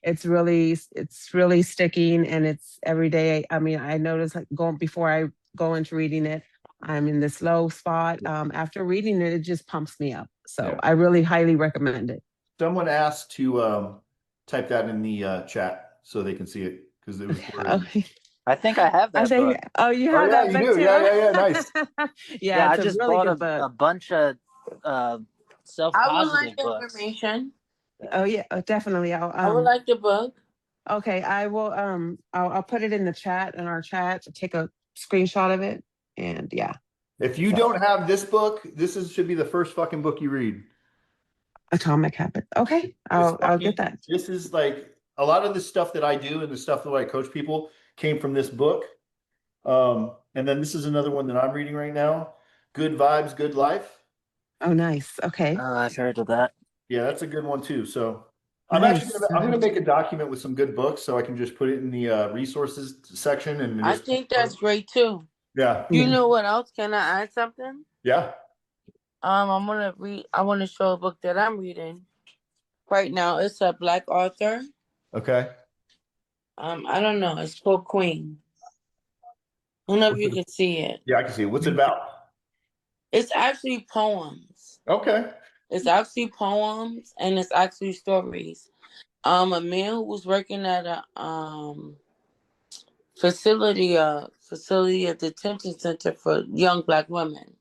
it's really sticking, and it's every day. I mean, I notice like before I go into reading it, I'm in this low spot. After reading it, it just pumps me up. So I really highly recommend it. Someone asked to type that in the chat so they can see it because it was Okay. I think I have that book. Oh, you have that you book do. too? Yeah, nice. Yeah, I it's just a really bought good book. a bunch of I would self-positive like books. information. Oh yeah, definitely. I would like the book. Okay, I will. I'll put it in the chat in our chat. Take a screenshot of it, and yeah. If you don't have this book, should be the first fucking book you read. Atomic Habits. Okay, I'll get that. This is like a lot of the stuff that I do and the stuff that I coach people came from this book. And then this is another one that I'm reading right now. Good Vibes, Good Life. Oh, nice. Okay. Oh, I've heard of that. Yeah, that's a good one too. So I'm Nice. gonna make a document with some good books so I can just put it in the resources section and I think that's great too. Yeah. You know what else? Can I add something? Yeah. I want to show a book that I'm reading right now. It's a Black author. Okay. I don't know. It's called Queen. I don't know if you can see it. Yeah, I can see it. What's it about? It's actually poems. Okay. It's actually poems, and it's actually stories. A man who was working at a facility, a detention center for young Black women.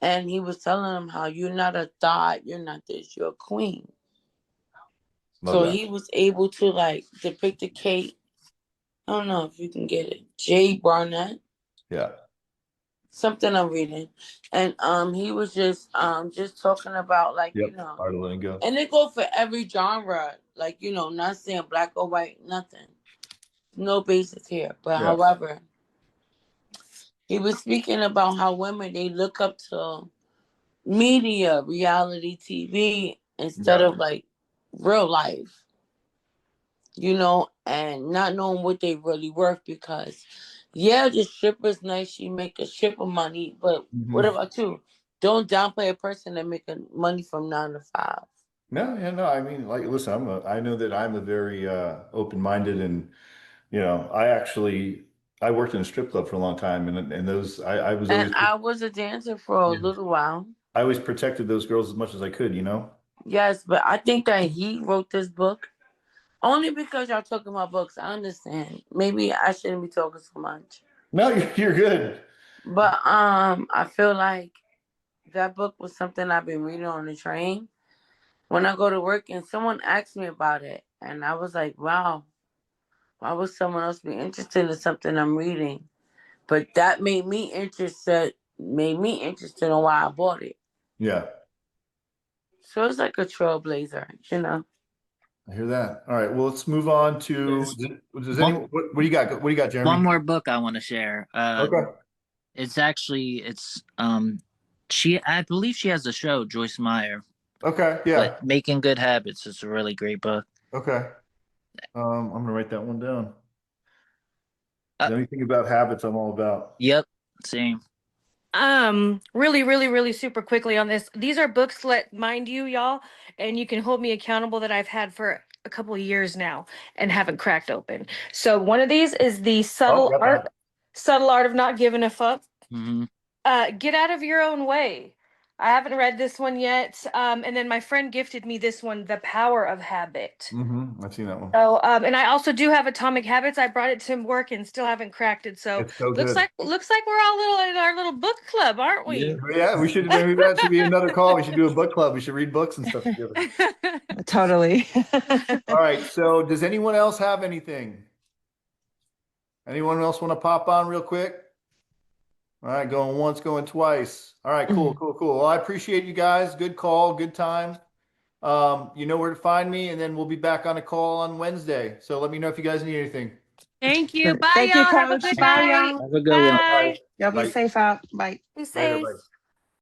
And he was telling him how you're not a thought, you're not this, you're a queen. Love So that. he was able to like depict the Kate. I don't know if you can get it. Jay Barnett. Yeah. Something I'm reading. And he was just talking about like, Yep. Art of letting go. and they go for every genre, like, not saying black or white, nothing. No basis here. But Yeah. however, he was speaking about how women they look up to media, reality TV instead of like real life. And not knowing what they really worth because the stripper's nice, she make a stripper money, but what about you? Don't downplay a person that making money from 9 to 5. No, yeah, no. I mean, like, listen, I know that I'm a very open-minded, and I worked in a strip club for a long time, and those I was always And I was a dancer for a little while. I always protected those girls as much as I could, Yes, but I think that he wrote this book only because y'all talking about books. I understand. Maybe I shouldn't be talking so much. No, you're good. But I feel like that book was something I've been reading on the train when I go to work, and someone asked me about it, and I was like, wow, why would someone else be interested in something I'm reading? But that made me interested in why I bought it. Yeah. So it's like a trailblazer. I hear that. All right. Well, let's move on to. Does anyone? What do you got? What do you got, Jeremy? One more book I want to share. Okay. I believe she has a show, Joyce Meyer. Okay. Yeah. But Making Good Habits is a really great book. Okay. I'm gonna write that one down. Anything about habits, I'm all about. Yep. Same. Really, really, really super quickly on this. These are books, mind you, y'all, and you can hold me accountable that I've had for a couple of years now and haven't cracked open. So one of these is the subtle art of not giving a fuck. Mm-hmm. Get out of your own way. I haven't read this one yet. And then my friend gifted me this one, The Power of Habit. I've seen that one. So, and I also do have Atomic Habits. I brought it to work and still haven't cracked it. So, It's so looks good. like we're all in our little book club, aren't we? Yeah, we should. Maybe that should be another call. We should do a book club. We should read books and stuff together. Totally. All right. So, does anyone else have anything? Anyone else want to pop on real quick? All right, going once, going twice. All right, cool. Well, I appreciate you guys. Good call, good time. You know where to find me, and then we'll be back on a call on Wednesday. So let me know if you guys need anything. Thank you. Bye, Thank you, y'all. Have a Coach. good Bye, night. y'all. Have a good one. Bye. Y'all be safe out. Bye. Be Later, safe. bye.